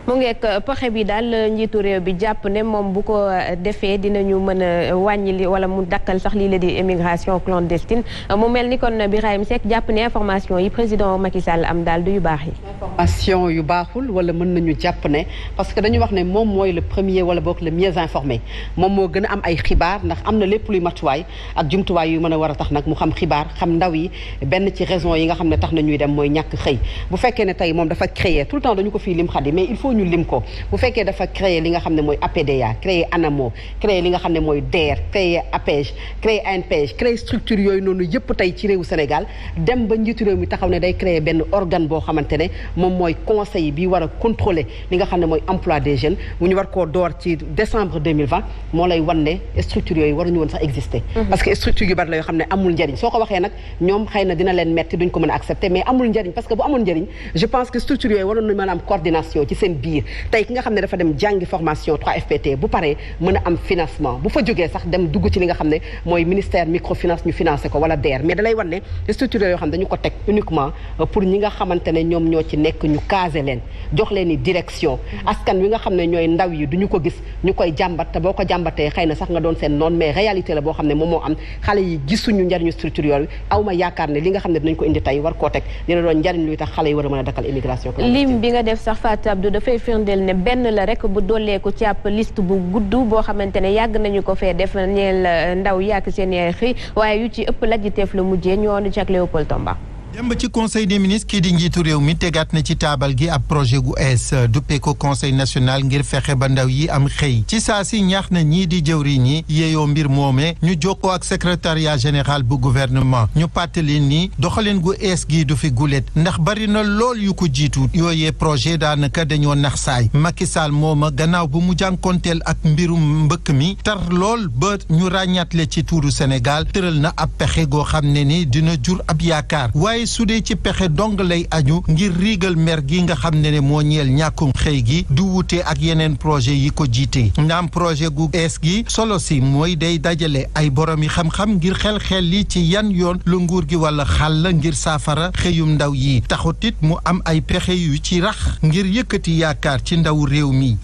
mu ngeek pexe bi daal njiitu réew bi jàpp ne moom bu ko defee dinañu mën a wàññi li wala mu dakkal sax lii la di immigration clandestine mu mel ni kon Birahim Seck jàpp ne information yi président Macky Sall am daal du yu baax yi. information yu baaxul wala mën nañu jàpp ne parce que dañu wax ne moom mooy le premier wala boog le mieux informé moom moo gën a am ay xibaar ndax am na lépp luy matuwaay ak jumtuwaay yu mën a war a tax nag mu xam xibaar xam ndaw yi benn ci raison yi nga xam ne tax na ñuy dem mooy ñàkk xëy bu fekkee ne tey moom dafa créer tout le temps dañu ko fii lim xadi mais il faut ñu lim ko bu fekkee dafa créer li nga xam ne mooy APDA créer ANAMO créer li nga xam ne mooy DER créer APEJ créer ANPEJ créer structure yooyu noonu yëpp tey ci réewu Sénégal dem ba njiitu réew mi taxaw ne day créer benn organe boo xamante ne moom mooy conseil bi war a contrôler li nga xam ne mooy emploi des jeunes bu ñu war koo door ci décembre 2020 moo lay wan ne structure yooyu waruñu woon sax exister parce que structure yu bari la yoo xam ne amul njëriñ soo ko waxee nag ñoom xëy na dina leen metti duñ ko mën a accepter mais amul njëriñ parce que bu amul njëriñ je pense que structure yooyu waroon nañu mën a am coordination ci seen biir tey ki nga xam ne dafa dem jàngi formation 3FPT bu paree mën a am financement bu fa jógee sax dem dugg ci li nga xam ne mooy ministère microfinance ñu financé ko wala DER mais dalay wan ne structure yoo xam ne dañu ko teg uniquement pour ñi nga xamante ne ñoom ñoo ci nekk ñu casé leen jox leen ni direction askan wi nga xam ne ñooy ndaw yi duñu ko gis ñu koy jàmbat te boo ko jàmbatee xëy na sax nga doon seen noonu mais réalité la boo xam ne moom moo am xale yi gisuñu njariñu structure yooyu aw ma yaakaar ne li nga xam ne dinañ ko indi tey war koo teg dina doon njariñ luy tax xale yi war a mën a dakkal immigration lim bi nga def sax Fatou Abdou dafay firndeel ne benn la rek bu dolleeku ci ab liste bu gudd boo xamante ne yàgg nañu ko fee def ñeel ndaw yàgg seen yaay xëy waaye yu ci ëpp lajjiteef la mujjee ñoonu ci ak Léopold Tomba. démb ci conseil des ministres kii di njiitu réew mi tegaat na ci taabal gi ab projet gu ees duppee ko conseil national ngir fexe ba ndaw yi am xëy ci saa si ñaax na ñii di jëwriñ ñi yeeyoo mbir moomee ñu jokkoo ak secrétariat général bu gouvernement ñu pàttali ni doxalin gu ees gi du fi gulet ndax bari na lool yu ko jiitu yooyee projet daanaka dañoo nax saay Macky Sall mooma gannaaw bu mu jànkonteel ak mbirum mbëkk mi tar lool ba ñu ràññaatle ci tuuru Sénégal tëral na ab pexe goo xam ne ni dina jur ab yaakaar waaye waaye su dee ci pexe dong lay aju ngir riigal mer gi nga xam ne moo ñeel ñàkkum xëy gi du wute ak yeneen projet yi ko jiite naam projet gu ees gi solo si mooy day dajale ay borom yi xam-xam ngir xel li ci yan yoon lu nguur gi wala xàll ngir saafara xëyum ndaw yi taxutit mu am ay pexe yu ci rax ngir yëkkati yaakaar ci ndaw réew mi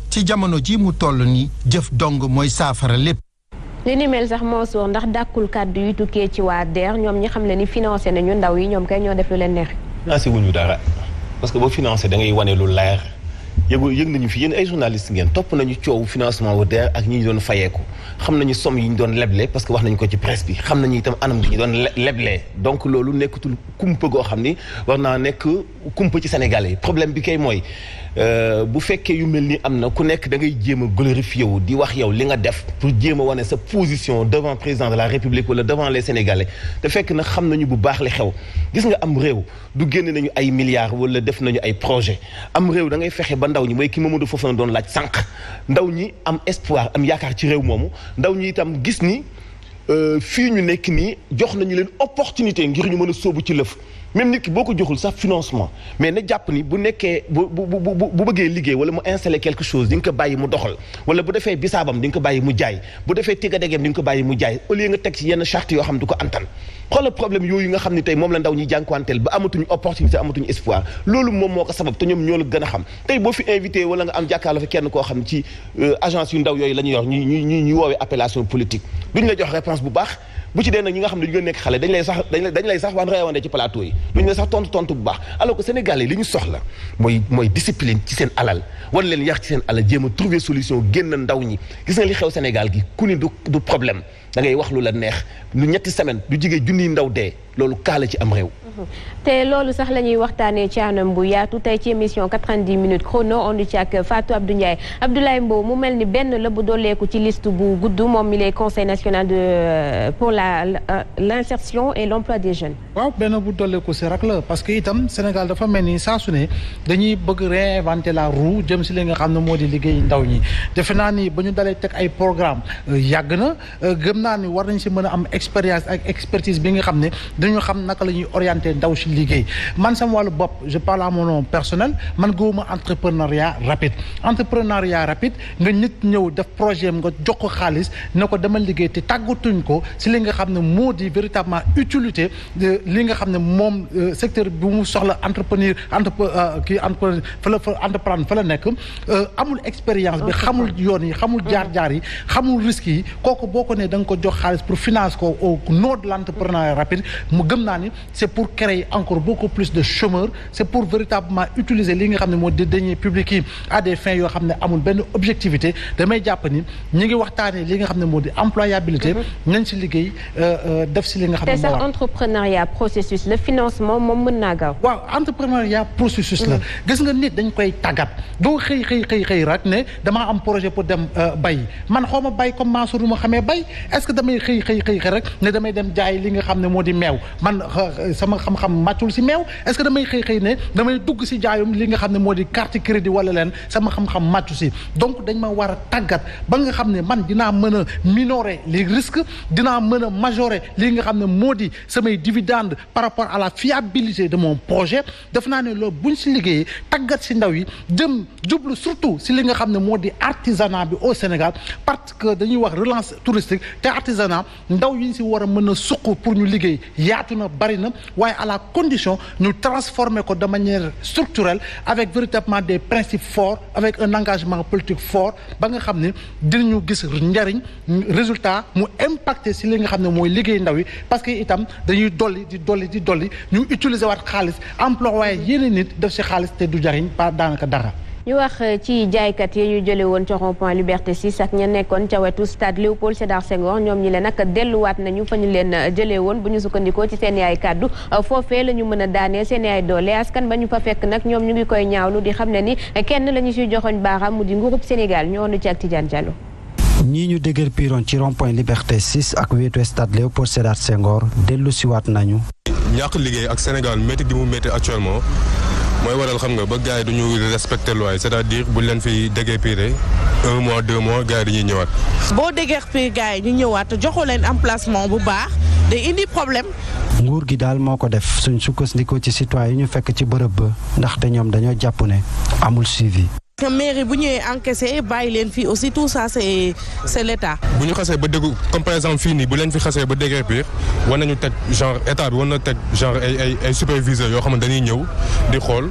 ci jamono ji mu toll ni jëf dong mooy saafara lépp. li ni mel sax moo soor ndax dàkkul kàddu yu tukkee ci waa DER ñoom ñi xam ne ni financé nañu ndaw yi ñoom kay ñoo def lu leen neex. financé wuñu dara parce que boo financé da ngay wane lu leer yëg nañu fi yéen ay journaliste ngeen topp nañu coowu financement wu DER ak ñi ñu doon fayeeku xam nañu somme yi ñu doon leble parce que wax nañu ko ci presse bi xam nañu itam anam gi ñu doon leblee donc loolu nekkatul kumpa goo xam ni war naa nekk kumpa ci Sénégalais yi problème bi kay mooy bu fekkee yu mel ni am na ku nekk da ngay jéem a glorifier wu di wax yow li nga def pour jéem a wane sa position devant président de la République wala devant les Sénégalais te fekk na xam nañu bu baax li xew gis nga am réew du génn nañu ay milliards wala def nañu ay projet am réew da ngay fexe ba ndaw ñi mooy ki Mamadou Fofana doon laaj sànq ndaw ñi am espoir am yaakaar ci réew moomu ndaw ñi itam gis ni fii ñu nekk nii jox nañu leen opportunité ngir ñu mën a sóobu ci lëf même nit ki boo ko joxul sax financement mais na jàpp ni bu nekkee bu bëggee liggéey wala mu installer quelque chose di nga ko bàyyi mu doxal wala bu defee bisaabam di nga ko bàyyi mu jaay bu defee tigadegeem di nga ko bàyyi mu jaay au lieu nga teg ci yenn charte yoo xam ne du ko antan xoolal problème yooyu nga xam ne tey moom la ndaw ñi jànkuwanteel ba amatuñu opportunité amatuñu espoir loolu moom moo ko sabab te ñoom ñoo la gën a xam tey boo fi invité wala nga am jàkkaarloo fi kenn koo xam ne ci agence yu ndaw yooyu la ñu yor ñu woowee appellation politique duñ la jox réponse bu baax bu ci dee nag ñi nga xam ne dañu nekk xale dañ lay sax waan reewande ci plateau yi duñu la sax tontu bu baax alors que Sénégal yi li ñu soxla mooy discipline ci seen alal war leen yar ci seen alal jéem a trouver solution génn ndaw ñi gis nga li xew Sénégal gi ku ni du problème da ngay wax lu la neex lu ñetti semaine du jigee junniy ndaw dee loolu kaala ci am réew. te loolu sax la ñuy waxtaanee ci anam bu yaatu tey ci émission 90 minutes chrono on ci ak Fatou Abdou Ndiaye Abdoulaye Mbow mu mel ni benn la bu dooleeku ci liste bu gudd moom mi lay conseil national pour l'insertion et l'emploi des jeunes. waaw benn bu dooleeku si rek la parce que itam Sénégal dafa mel ni saa su ne dañuy bëgg réinventer la roue jëm si li nga xam ne moo di liggéey ndaw ñi defe naa ni ba ñu dalee teg ay programme yàgg na gëm naa ni war nañ si mën a am expérience ak expertise bi nga xam ne dañu xam naka la ñuy orienter ndaw si liggéey man sama wàllu bopp je parle à mon nom personnel man gëwuma entrepreneuriat rapide nga nit ñëw def projet nga jox ko xaalis ne ko demal liggéey te tàggatuñ ko si li nga xam ne moo di véritablement utilité li nga xam ne moom secteur bi mu soxla entreprendre fa la nekk amul expérience bi xamul yoon yi xamul jaar-jaar yi xamul risques yi kooku boo ko ne da nga ko jox xaalis pour financer ko au nom de l'entrepreneuriat rapide mu gëm naa ni c'est pour créer encore beaucoup plus de chômeurs c'est pour véritablement utiliser li nga xam ne moo di deniers publics yi à des fins yoo xam ne amul benn objectivité damay jàpp ni ñi ngi waxtaanee li nga xam ne moo di employabilité nañ si liggéey def si li nga xam ne te sax entrepreneuriat processus le financement moom mën naa gaaw waaw entrepreneuriat processus la gis nga nit dañ koy tàggat doo xëy rek ne damaa am projet pour dem bay man xaw ma bay comme Mansour ma xamee bay est-ce que damay xëy rek ne damay dem jaay li nga xam ne moo di meew man sama xam-xam màccul si meew est-ce que damay xëy ne damay dugg si jaayum li nga xam ne moo di carte crédit wala leen sama xam-xam màccu si donc dañ ma war a tàggat ba nga xam ne man dinaa mën a minorer les risques dinaa mën a majorer li nga xam ne moo di samay dividendes par rapport à la fiabilité de mon projet def naa ne loolu buñ si liggéeyee tàggat si ndaw yi jëm jublu surtout si li nga xam ne moo di artisanat bi au Sénégal parce que dañuy wax relance touristique te artisanat ndaw yi ñu si war a mën a suq pour ñu liggéey yaatu na bari na waaye à la condition ñu transformer ko de manière structurelle avec véritablement des principes forts avec un engagement politique fort ba nga xam ne dinañu gis njariñ résultat mu impacté si li nga xam ne mooy liggéey ndaw yi parce que itam dañuy dolli ñu utiliser waat xaalis emploi waaye yeneen nit def si xaalis te du jariñ pas daanaka dara. ñu wax ci jaaykat yi ñu jële woon ca rond-point Liberté 6 ak ña nekkoon ca wetu stade Léopold Sédar Senghor ñoom ñi leen nag delluwaat nañu fa ñu leen jëlee woon bu ñu sukkandikoo ci seen yaay kàddu foofee la ñu mën a daanee seen yaay doole askan ba ñu fa fekk nag ñoom ñu ngi koy ñaawlu di xam ne ni kenn la ñu siy joxoñ baaraam mu di nguurub Sénégal ñu woon ci ak Tidiane Diallo. ñii ñu dëgër piiroon ci rond-point Liberté 6 ak wetu stade Léopold Sédar Senghor dellu siwaat nañu. ñàkk liggéey ak Sénégal métti gi mu métti actuellement mooy waral xam nga ba gars yi duñu respecter loi yi c'est-à-dire buñ leen fi déggee piré 1 mois 2 mois gars yi dañuy ñëwaat. boo déggee pire gars yi ñu ñëwaat joxu leen emplacement bu baax day indi problème nguur gi daal moo ko def suñ sukkandikoo ci citoyen yi ñu fekk ci bërëb ba ndaxte ñoom dañoo jàpp ne amul suivi. que mairie bu ñëwee encaissé bàyyi leen fii aussi tout ça c'est l'état. bu ñu xasee ba dégg comme par exemple fii nii bu leen fi xasee ba déggee pire war nañu teg genre état bi war na teg genre ay superviseurs yoo xam ne dañuy ñëw di xool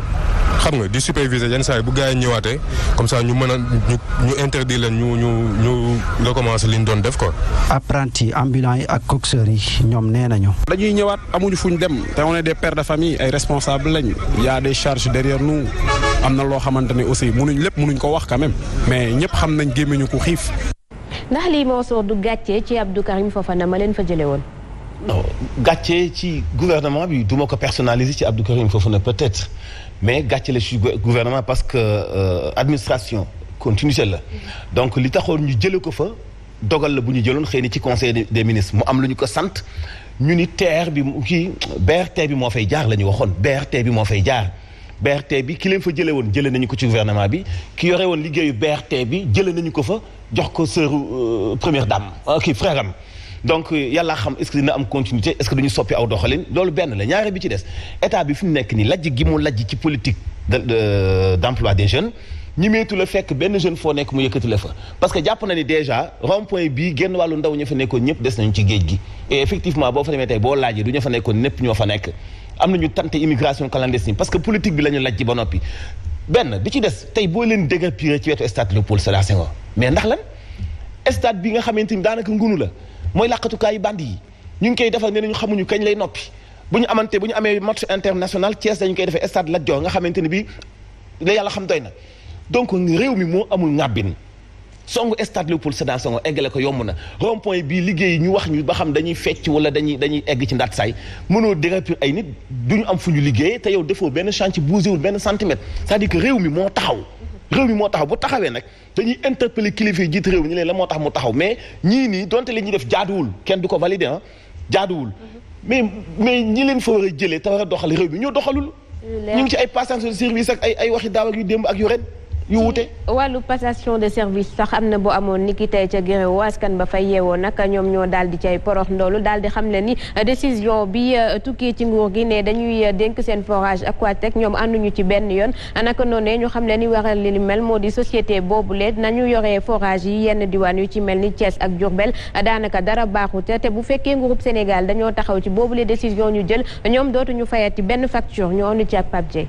xam nga di superviser yenn saa yi bu gars yi ñëwaatee comme ça ñu mën a ñu interdire leen ñu recommencer li ñu doon def quoi. apprenti ambulant yi ak coxeur yi ñoom nee nañu. dañuy ñëwaat amuñu fuñ dem te on est des pères de famille ay responsables lañ y a des charges derrière nous am na loo xamante ne aussi mënuñ ko wax quand même mais ñëpp xam nañ gémmiñu ku xiif. ndax lii moo soo du gàccee ci Abdou Karim Fofana ma leen fa jëlee woon. non gàccee ci gouvernement bi du ma ko personnaliser ci Abdou Karim Fofana peut-être mais gàcce la ci gouvernement parce que administration continuité la donc li taxoon ñu jëlee ko fa dogal la bu ñu jëloon xëy na ci conseil des ministres mu am lu ñu ko sant ñu ni TER bi kii BRT bi moo fay jaar la ñu waxoon BRT bi moo fay jaar. BRT bi ki leen fa jëlee woon jëlee nañu ko ci gouvernement bi ki yore woon liggéeyu BRT bi jëlee nañu ko fa jox ko sœuru première dame kii frère am donc yàlla xam est-ce que dina am continuité est-ce que dañu soppi aw doxalin loolu benn la ñaare bi ci des état bi fi mu nekk nii lajj gi mu lajj ci politique d'emploi des jeunes ñi meetu la fekk benn jeune foo nekk mu yëkkati la fa parce que jàpp na ni déjà rond-point bii génn wàllu ndaw ña fa nekkoon ñëpp des nañu ci géej gi et effectivement boo fa demee tey boo laajee du ña fa nekkoon ñëpp ñoo fa nekk am nañu tante immigration clandestine parce que politique bi la ñu lajj ba noppi benn bi ci des tey boo leen déguerpir ci wetu stade Léopold Sédar Senghor mais ndax lan stade bi nga xamante ni daanaka ngunu la mooy làqatukaayu bandi yi ñu ngi koy defal ne nañu xamuñu kañ lay noppi bu ñu amee match international Thiès dañu koy defee stade Lat Dior nga xamante ni bii la yàlla xam doy na donc réew mi moo amul ŋàbbin songu stade Léopold Sédar Senghor eggale ko yomb na rond point bii liggéey ñu wax ñu ba xam dañuy fecc wala dañuy egg ci ndaat saay mënoo déguerpir ay nit duñu am fu ñu liggéey te yow defoo benn chantier bougéwul benn centimètre c'est-à-dire que réew mi moo taxaw bu taxawee nag dañuy interpeller kilifa yi jiite réew mi ñu leen la moo tax mu taxaw mais ñii nii donte li ñuy def jaaduwul kenn du ko valider jaaduwul mais ñi leen fa war a jëlee te war a doxal réew mi ñoo doxalul ñu ngi ci ay passation de service ak ay waxi daaw ak yu démb ak yu ren yu wute. wàllu passation de service sax am na bu amoon niki tey ca Guéréo askan ba fay yeewoo nag ñoom ñoo daal di cay porox ndoolu daal di xam ne ni décision bi tukkee ci nguur gi ne dañuy dénk seen forage Aquatec ñoom ànduñu ci benn yoon naka noonu ñu xam ne ni waral li mel moo di société boobule nañu yoree forage yi yenn diwaan yu ci mel ni Thiès ak Diourbel daanaka dara baaxut te bu fekkee nguurub Sénégal dañoo taxaw ci boobule décision ñu jël ñoom dootuñu fayati benn facture ñu ànd ci ak Pape Dieye.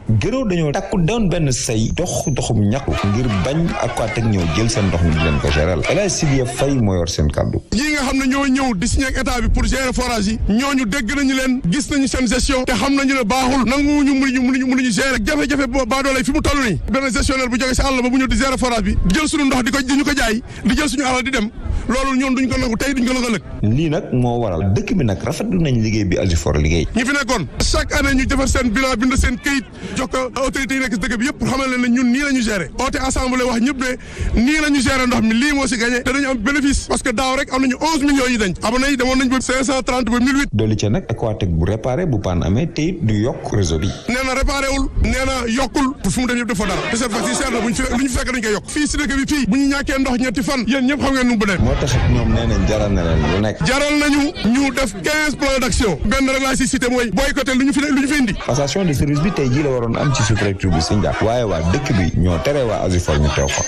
Guéréo dañoo takku doon benn say doxum ñàkku ngir bañ Aquatec ñëw jël seen ndox mi di leen ko gérer El Hadj Sidiya Faye moo yor seen kàddu. ñii nga xam ne ñoo ñëw di signé ak état bi pour gérer forage yi ñooñu dégg nañu leen gis nañu seen gestion te xam nañu ne baaxul nanguwuñu mënuñu gérer jafe-jafe baadoole fi mu toll nii benn gestionnaire bu jógee si àll ba bu ñëw di gérer forage bi di jël suñu ndox di ñu ko jaay di jël suñu alal di dem loolu ñoom duñ ko nangu tey duñ ko nangu ëllëg. lii nag moo waral dëkk bi nag rafetlu nañ liggéey bi Asifor liggéey. ñi fi nekkoon chaque année ñu defar seen bilan bind seen këyit jox ko autorité yi nekk si dëkk bi yëpp pour xamal leen ne ñun nii la ñu gérer oote assemblée wax ñëpp ne nii la ñu gérer ndox mi lii moo si gagné te dañu am bénéfice parce que daaw rek am nañu 11 millions yi dañ abonné yi demoon nañ ba 530 ba 1008. dolli ca nag Aquatec bu réparé bu paan amee te it du yokk réseau bi. nee na réparé wul nee na yokkul pour fu mu dem yëpp dafa dara te cette fois ci seer na lu ñu fekk dañ koy yokk fii si dëkk bi fii bu ñu ñàkkee ndox ñetti fan yéen ñëpp xam ngeen nu mu bëdee. moo tax ñoom nee nañ jaral na leen lu nekk. jaral nañu ñu def 15 plans d'action benn rek laa si cité mooy boycotté lu ñu fi indi. passation de service bi tey jii la waroon am ci sous-préfecture bi Sindian waaye waa dëkk bi ñoo tere waa Asifor ñu teew fa.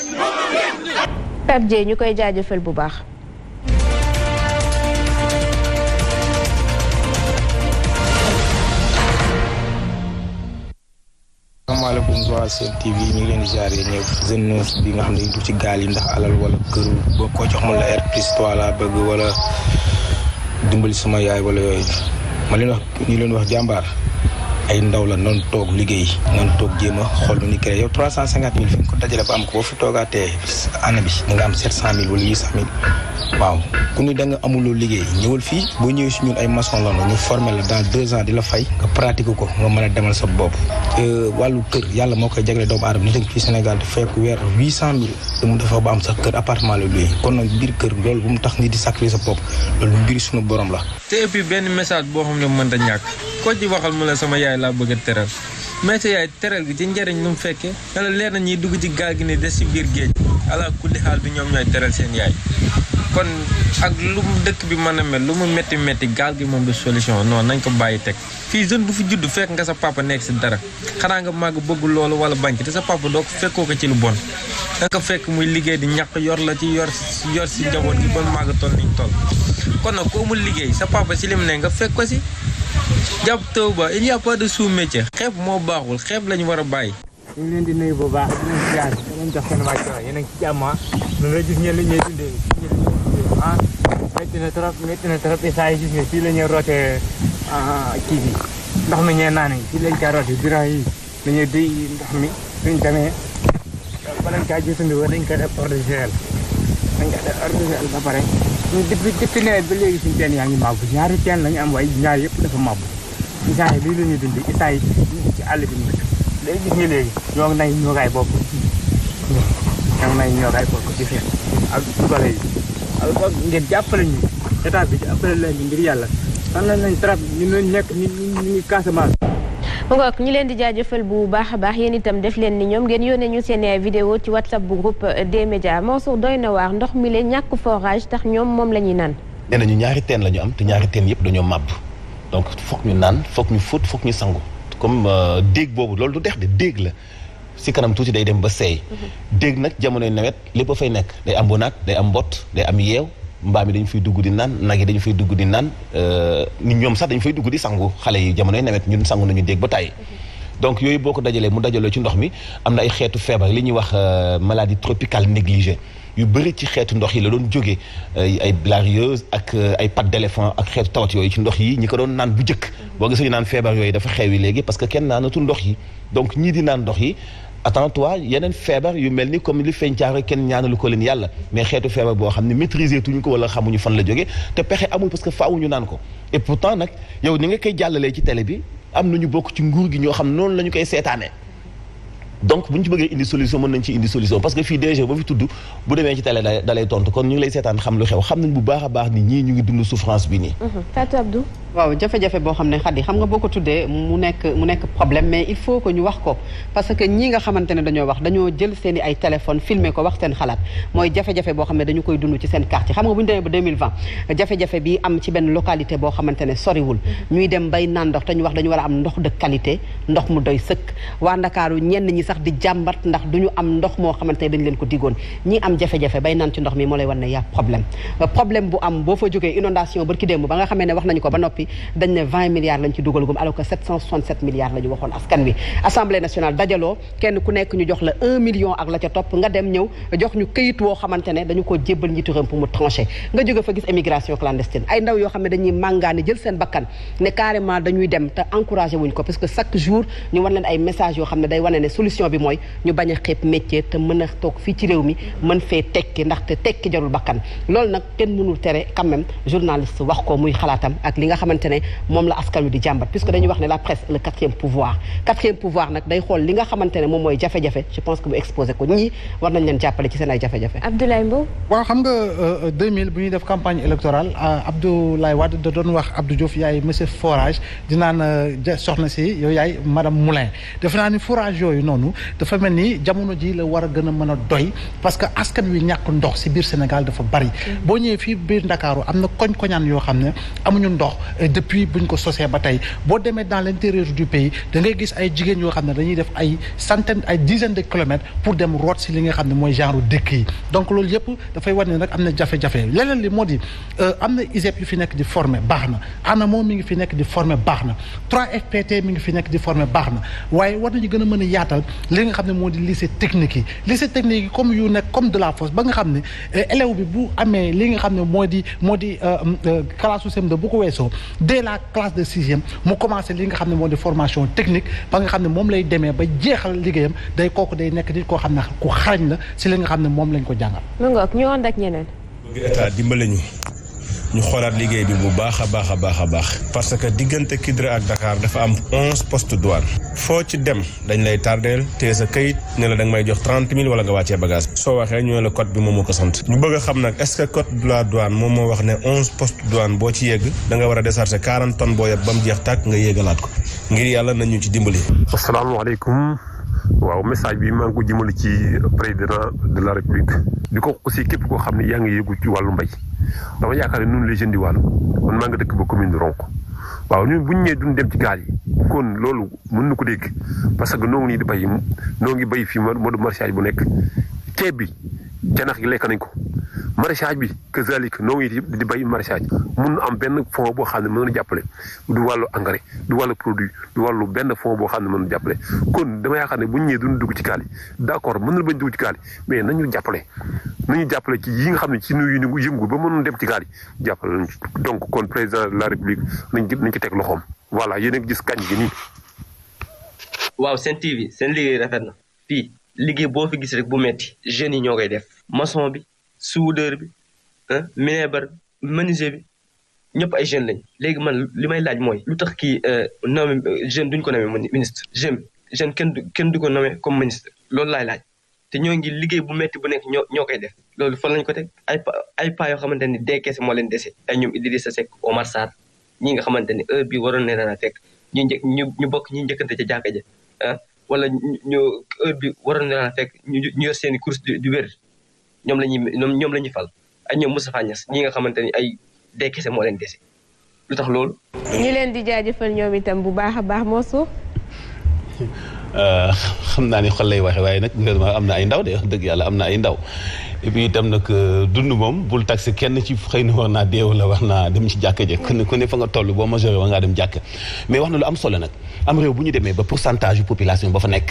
Pape Dieye ñu koy jaajëfal bu baax. asalaamaaleykum waa Sen TV ñu ngi leen di jaaree ñëpp jeune bi nga xam ne du ci gaal yi ndax alal wala kër boo ko jox ma la air plus 3 laa bëgg wala dimbali sama yaay wala yooyu ma leen wax ñu leen wax jàmbaar ay ndaw la noonu toog liggéey noonu toog jéem a xool nu ni créé yow 350 000 fi nga ko dajale ba am ko boo fi toogaatee année bi da nga am 700 000 wala 800 000 waaw ku ni da nga amuloo liggéey ñëwal fii boo ñëwee si ñun ay maçon la ñu formé la dans 2 ans di la fay nga pratique ko nga mën a demal sa bopp wàllu kër yàlla moo koy jagle doomu aadama nit ak fii Sénégal di fekk weer 800 000 te mu dafa ba am sax kër appartement la luy kon nag biir kër loolu bu mu tax nit di sacrifier sa bopp loolu mbiri suñu borom la te et puis benn message boo xam ne mën ta ñàkk koo ci waxal mu la sama yaay laa bëgg a teral mais sa yaay teral gi ci njëriñ lu mu fekkee wala leer na ñuy dugg ci gaal gi ne des ci biir géej ala kulli xaal bi ñoom ñooy teral seen yaay kon ak lu mu dëkk bi mën a mel lu mu métti métti gaal gi moom du solution non nañ ko bàyyi teg fii jeune bu fi judd fekk nga sa papa nekk si dara xanaa nga màgg bëgg loolu wala bañ te sa papa doo ko fekkoo ko ci lu bon da nga fekk muy liggéey di ñàkk yor la ci yor si njaboot gi ba màgg toll niñ toll kon nag ku amul liggéey sa papa si lim ne nga fekk ko si jàpp taw ba il y a pas de sous-métier xeeb moo baaxul xeeb lañu war a bàyyi. ñu ngi leen di nuyu bu baax di leen ziar di leen jox seen wàccuwaay yéen a ngi ci jàmm ñu ngi gis ñenn ñuy dundee métti na trop saa yi gis nga fii la ñuy rootee kii bi ndox mi ñee naan fii lañ koy rootee bidon yi la ñuy duy ndox mi suñ demee bala ñu kaa jëfandikoo dañ koy def eau de Javel ba pare ñu depuis nawet ba léegi suñu teen yaa ngi màbb ñaari teen la ñu am waaye ñaar yëpp dafa màbb isaa yi lii la ñuy dund isaa yi ci àll bi ñu léegi gis nga léegi ñoo ngi nay ñoogaay bopp di feet ak gole yi ak ngeen jàppale ñu état bi jàppale leen ngir yàlla fan nañ trop ñu nekk ñu ngi Casamance. mu ngoog ñu leen di jaajëfal bu baax a baax yéen itam def leen ni ñoom ngeen yónnee ñu seen vidéo ci WhatsApp bu groupe des médias Mansour doy na waar ndox mi leen ñàkk forage tax ñoom moom la ñuy naan. nee nañu ñaari teen la ñu am te ñaari teen yëpp dañoo màbb donc foog ñu naan foog ñu fóot foog ñu sangu comme déeg boobu loolu du dex de déeg la si kanam tuuti day dem ba seey. déeg nag jamonoy nawet lépp a fay nekk day am bonaat day am mbott day am yeew mbaam yi dañu fay dugg di naan nag yi dañu fay dugg di naan nit ñoom sax dañu fay dugg di sangu xale yi jamonoy nawet ñun sangu nañu déeg ba tàyyi. donc yooyu boo ko dajalee mu dajaloo ci ndox mi am na ay xeetu feebar li ñuy wax maladie tropicale négligée yu bëri ci xeetu ndox yi la doon jógee ay bilharziose ak ay pattes d'éléphant ak xeetu tawat yooyu ci ndox yi ñi ko doon naan bu njëkk boo gisee ñu naan feebar yooyu dafa xewi léegi parce que kenn naanatul ndox yi donc ñii di naan ndox yi attends-toi yeneen feebar yu mel ni comme li feeñ caaro kenn ñaanalu ko leen yàlla mais xeetu feebar boo xam ne maîtriser tuñu ko wala xamuñu fan la jógee te pexe amul parce que faaw ñu naan ko et pourtant nag yow ni nga koy jàllalee ci télé bi am nañu bokk ci nguur gi ñoo xam noonu la ñu koy seetaanee donc bu ñu ci bëggee indi solution mën nañ ci indi solution parce que fii DG ba fi tudd bu demee ci télé da lay tontu kon ñu ngi lay seetaan xam lu xew xam nañ bu baax a baax ni ñii ñu ngi dund souffrance bi nii. Fatou Abdou. waaw jafe-jafe boo xam ne xadi xam nga boo ko tuddee mu nekk problème mais il faut que ñu wax ko parce que ñii nga xamante ne dañoo wax dañoo jël seen i ay téléphone filmer ko wax seen xalaat mooy jafe-jafe boo xam ne dañu koy dund ci seen quartier xam nga bu ñu demee ba 2020 jafe-jafe bi am ci benn localité boo xamante ne soriwul ñuy dem bay naan ndox te ñu wax dañu war a am ndox de qualité ndox mu doy sëkk waa Ndakaaru ñenn ñi sax di jàmbat ndax duñu am ndox moo xamante ne dañu leen ko digoon ñi am jafe-jafe bay naan ci ndox mi moo lay wan ne yaa problème bu am boo fa jógee inondation barki démb ba nga xamee ne wax nañu ko ba noppi dañ ne 20 milliards lañ ci dugal gum alors que 767 milliards la ñu waxoon askan wi assemblée nationale dajaloo kenn ku nekk ñu jox la 1 million ak la ca topp nga dem ñëw jox ñu këyit woo xamante ne dañu ko jébbal njiitu réew pour mu tranché nga jóge fa gis émigration clandestine ay ndaw yoo xam ne dañuy màngaani jël seen bakkan ne carrément dañuy dem te encouragé wuñ ko parce que chaque jour ñu wan leen ay message yoo xam ne day wane ne solution bi mooy ñu bañ a xeeb métier te mën a toog fii ci réew mi mën fee tekki ndaxte tekki jarul bakkan loolu nag kenn mënul tere quand même journaliste wax ko muy xalaatam ak li nga xamante ne moom la askan wi di jàmbat puisque dañuy wax ne la presse le quatrième pouvoir nag day xool li nga xamante ne moom mooy jafe-jafe je pense que bu exposé ko ñii war nañ leen jàppale ci seen ay jafe-jafe. Abdoulaye Mbow. waaw xam nga 2000 bu ñuy def campagne électorale Abdoulaye Wade da doon wax Abdou Diouf yaay monsieur forage di naan soxna si yow yaay madame Moulin defe naa ni forage yooyu noonu dafa mel ni jamono ji la war a gën a mën a doy parce que askan wi ñàkk ndox si biir Sénégal dafa bari boo ñëwee fii biir Ndakaaru am na koñ-koñaan yoo xam ne amuñu ndox depuis buñ ko sosee ba tey boo demee dans l'intérieur du pays da ngay gis ay jigéen yoo xam ne dañuy def ay centaines ay dizaines de kilomètres pour dem root si li nga xam ne mooy genre dëkk yi donc loolu yëpp dafay war ne nag am na jafe-jafe leneen li moo di am na ISEP yu fi nekk di former baax na ANAMO mi ngi fi nekk di former baax na 3FPT mi ngi fi nekk di former baax na waaye war nañu gën a mën a yaatal li nga xam ne moo di lycée technique yi comme yu nekk comme de la fosse ba nga xam ne élève bi bu amee li nga xam ne moo di classe CM2 bu ko weesoo dès la classe de sixième mu commencé li nga xam ne moo di formation technique ba nga xam ne moom lay demee ba jeexal liggéeyam day kooku day nekk nit koo xam ne ku xarañ la si li nga xam ne moom lañ ko jàngal. mu ngoog ñu ànd ak ñeneen. bëgg état dimbale ñu xoolaat liggéey bi bu baax a baax parce que diggante Kidira ak Dakar dafa am 11 postes douane foo ci dem dañ lay tardeel te sa kayit ne la da nga may jox 30 000 wala nga wàccee bagage soo waxee ñu ne la code bi moom moo ko sant ñu bëgg a xam nag est-ce que code de la douane moom moo wax ne 11 postes douane boo ci yegg da nga war a décharger 40 tonnes boo yeb ba mu jeex tàkk nga yéegalaat ko ngir yàlla nañu ci dimbali. asalaamaaleykum waaw message bi maa ngi ko jëmale ci président de la république di ko aussi képp koo xam ne yaa ngi yëgu ci wàllu mbay dama yaakaar ne ñun les jeunes di wàllu man maa nga dëkk ba commune de Ronk waaw ñun bu ñu ñëwee duñ dem ci gaal yi kon loolu mën na ko dégg parce que noo ngi nii di bay noo ngi bay fii mode maraîchage bu nekk ceeb bi janax gi lekk nañ ko maraîchage bi kazalik noo ngi di bay maraîchage mun am benn fond boo xam ne mën na jàppale du wàllu engrais du wàllu produit du wàllu benn fond boo xam ne mën na jàppale kon dama yaakaar ne bu ñu ñëwee duñ dugg ci gaal yi d'accord mën na bañ dugg ci gaal yi mais nañu jàppale ci yi nga xam ne ci nuyu yëngu ba mënoon dem ci gaal yi jàppale nañ donc kon président de la république nañ ci teg loxoom voilà yéen a ngi gis kañ gi nii. waaw seen TV seen liggéey rafet na fii liggéey boo fi gis rek bu metti jeunes yi ñoo koy def maçon bi soudeur bi minébar menuisier bi ñëpp ay jeunes lañ léegi man li may laaj mooy lu tax kii nommé jeune duñ ko nommé ministre jeune kenn du ko nommé comme ministre loolu laay laaj te ñoo ngi liggéey bu metti bu nekk ñoo koy def loolu fan lañ ko teg ay pas yoo xamante ni dee kese moo leen dese ay ñoom Idrissa Seck Omar Sarr ñi nga xamante ni heure bi waroon ne dana fekk ñu bokk ñi njëkkante ca jàkka ja wala ñu heure bi waroon na fekk ñu yor seeni course du wér ñoom la ñuy fal ak ñoom Moustapha Niasse ñi nga xamante ni ay dee kese moo leen dese lu tax loolu. ñu leen di jaajëfal ñoom itam bu baax a baax Mosso. xam naa ni xol lay waxe waaye nag gouvernement am na ay ndaw de wax dëgg yàlla am na ay ndaw et puis itam nag dund moom bul taxé kenn ci xëy na war naa deew la war naa dem ci jàkka ja ku ne fa nga toll boo majoré war ngaa dem jàkka mais wax na lu am solo nag am réew bu ñu demee ba pourcentage yu population ba fa nekk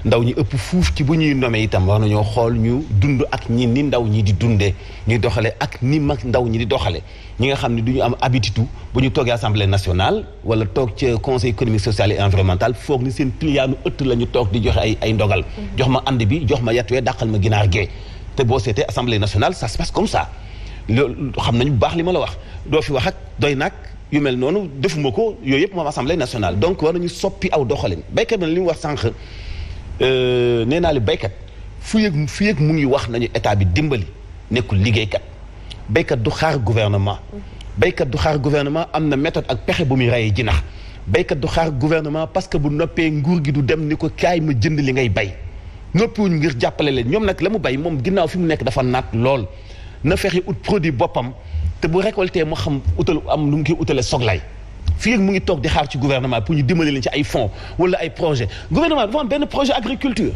ndaw ñi ëpp fuuf ci bu ñuy nomee itam war nañoo xool ñu dund ak ñi ni ndaw ñi di dundee ñuy doxale ak ni mag ndaw ñi di doxale ñi nga xam ne du ñu am habitude bu ñu toogee assemblée nationale wala toog ca conseil économique social et environnemental foog ni seen pliyaanu ëtt la ñu toog di joxe ay ndogal jox ma ànd bi jox ma yatwee dàqal ma ginaar gee te boo seetee assemblée nationale ça se passe comme ça loolu xam nañu bu baax li ma la wax doo fi wax ak doy nag yu mel noonu defuma ko yooyu yëpp moom assemblée nationale donc war nañu soppi aw doxalin béykat bi li mu wax sànq nee naa li béykat fu yëg mu ngi wax nañu état bi dimbali nekkul liggéeykat béykat du xaar gouvernement béykat du xaar gouvernement am na méthode ak pexe bu muy rayee jinax béykat du xaar gouvernement parce que bu noppee nguur gi du dem ni ko kaay ma jënd li ngay bay noppiwuñ ngir jàppale leen ñoom nag la mu bay moom ginnaaw fi mu nekk dafa naat lool na fexe ut produit boppam te bu récolté mu xam utal am lu mu koy utale soglay fii ak mu ngi toog di xaar ci gouvernement pour ñu dimbali leen ci ay fonds wala ay projet gouvernement dafa am benn projet agriculture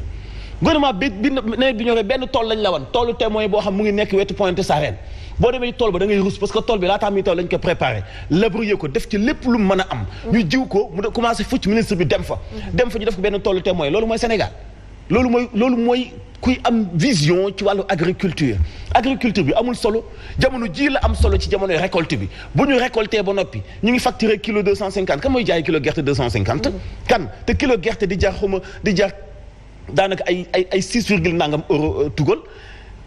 gouvernement bi nawet bi ñoree benn tool lañ la wan toolu témoin boo xam mu ngi nekk wetu Pointe Sarène boo demee tool ba da ngay rus parce que tool bi laataa muy taw lañ ko préparé labourer ko def ci lépp lu mën a am ñu jiw ko mu commencé fucc ministre bi dem fa ñu def ko benn toolu témoin loolu mooy Sénégal loolu mooy kuy am vision ci wàllu agriculture bi amul solo jamono ji la am solo ci jamonoy récolte bi bu ñu récolté ba noppi ñu ngi facturé kilo 250 kan mooy jaay kilo gerte 250 kan te kilo gerte di jar daanaka ay 6 virgule nangam euro tugal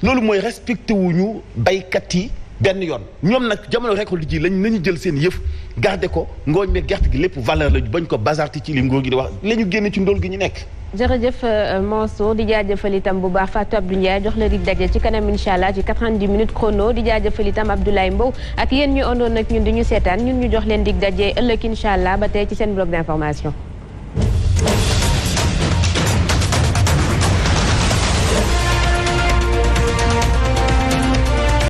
loolu mooy respecté wuñu baykat yi benn yoon ñoom nag jamono récolte ji nañu jël seen yëf garder ko ngooñ me gerte gi lépp valeur la bañ ko bazarti ci li ngóor gi di wax la ñu génne ci ndóol gi ñu nekk. jërëjëf Mansour di jaajëfal itam bu baax Fatou Abdou Ndiaye jox la di daje ci kanam incha allah ci 90 minutes chrono di jaajëfal itam Abdoulaye Mbow ak yéen ñu àndoon nag ñun di ñu seetaan ñun ñu jox leen dig daje ëllëg incha allah ba tey ci seen bloc d'information.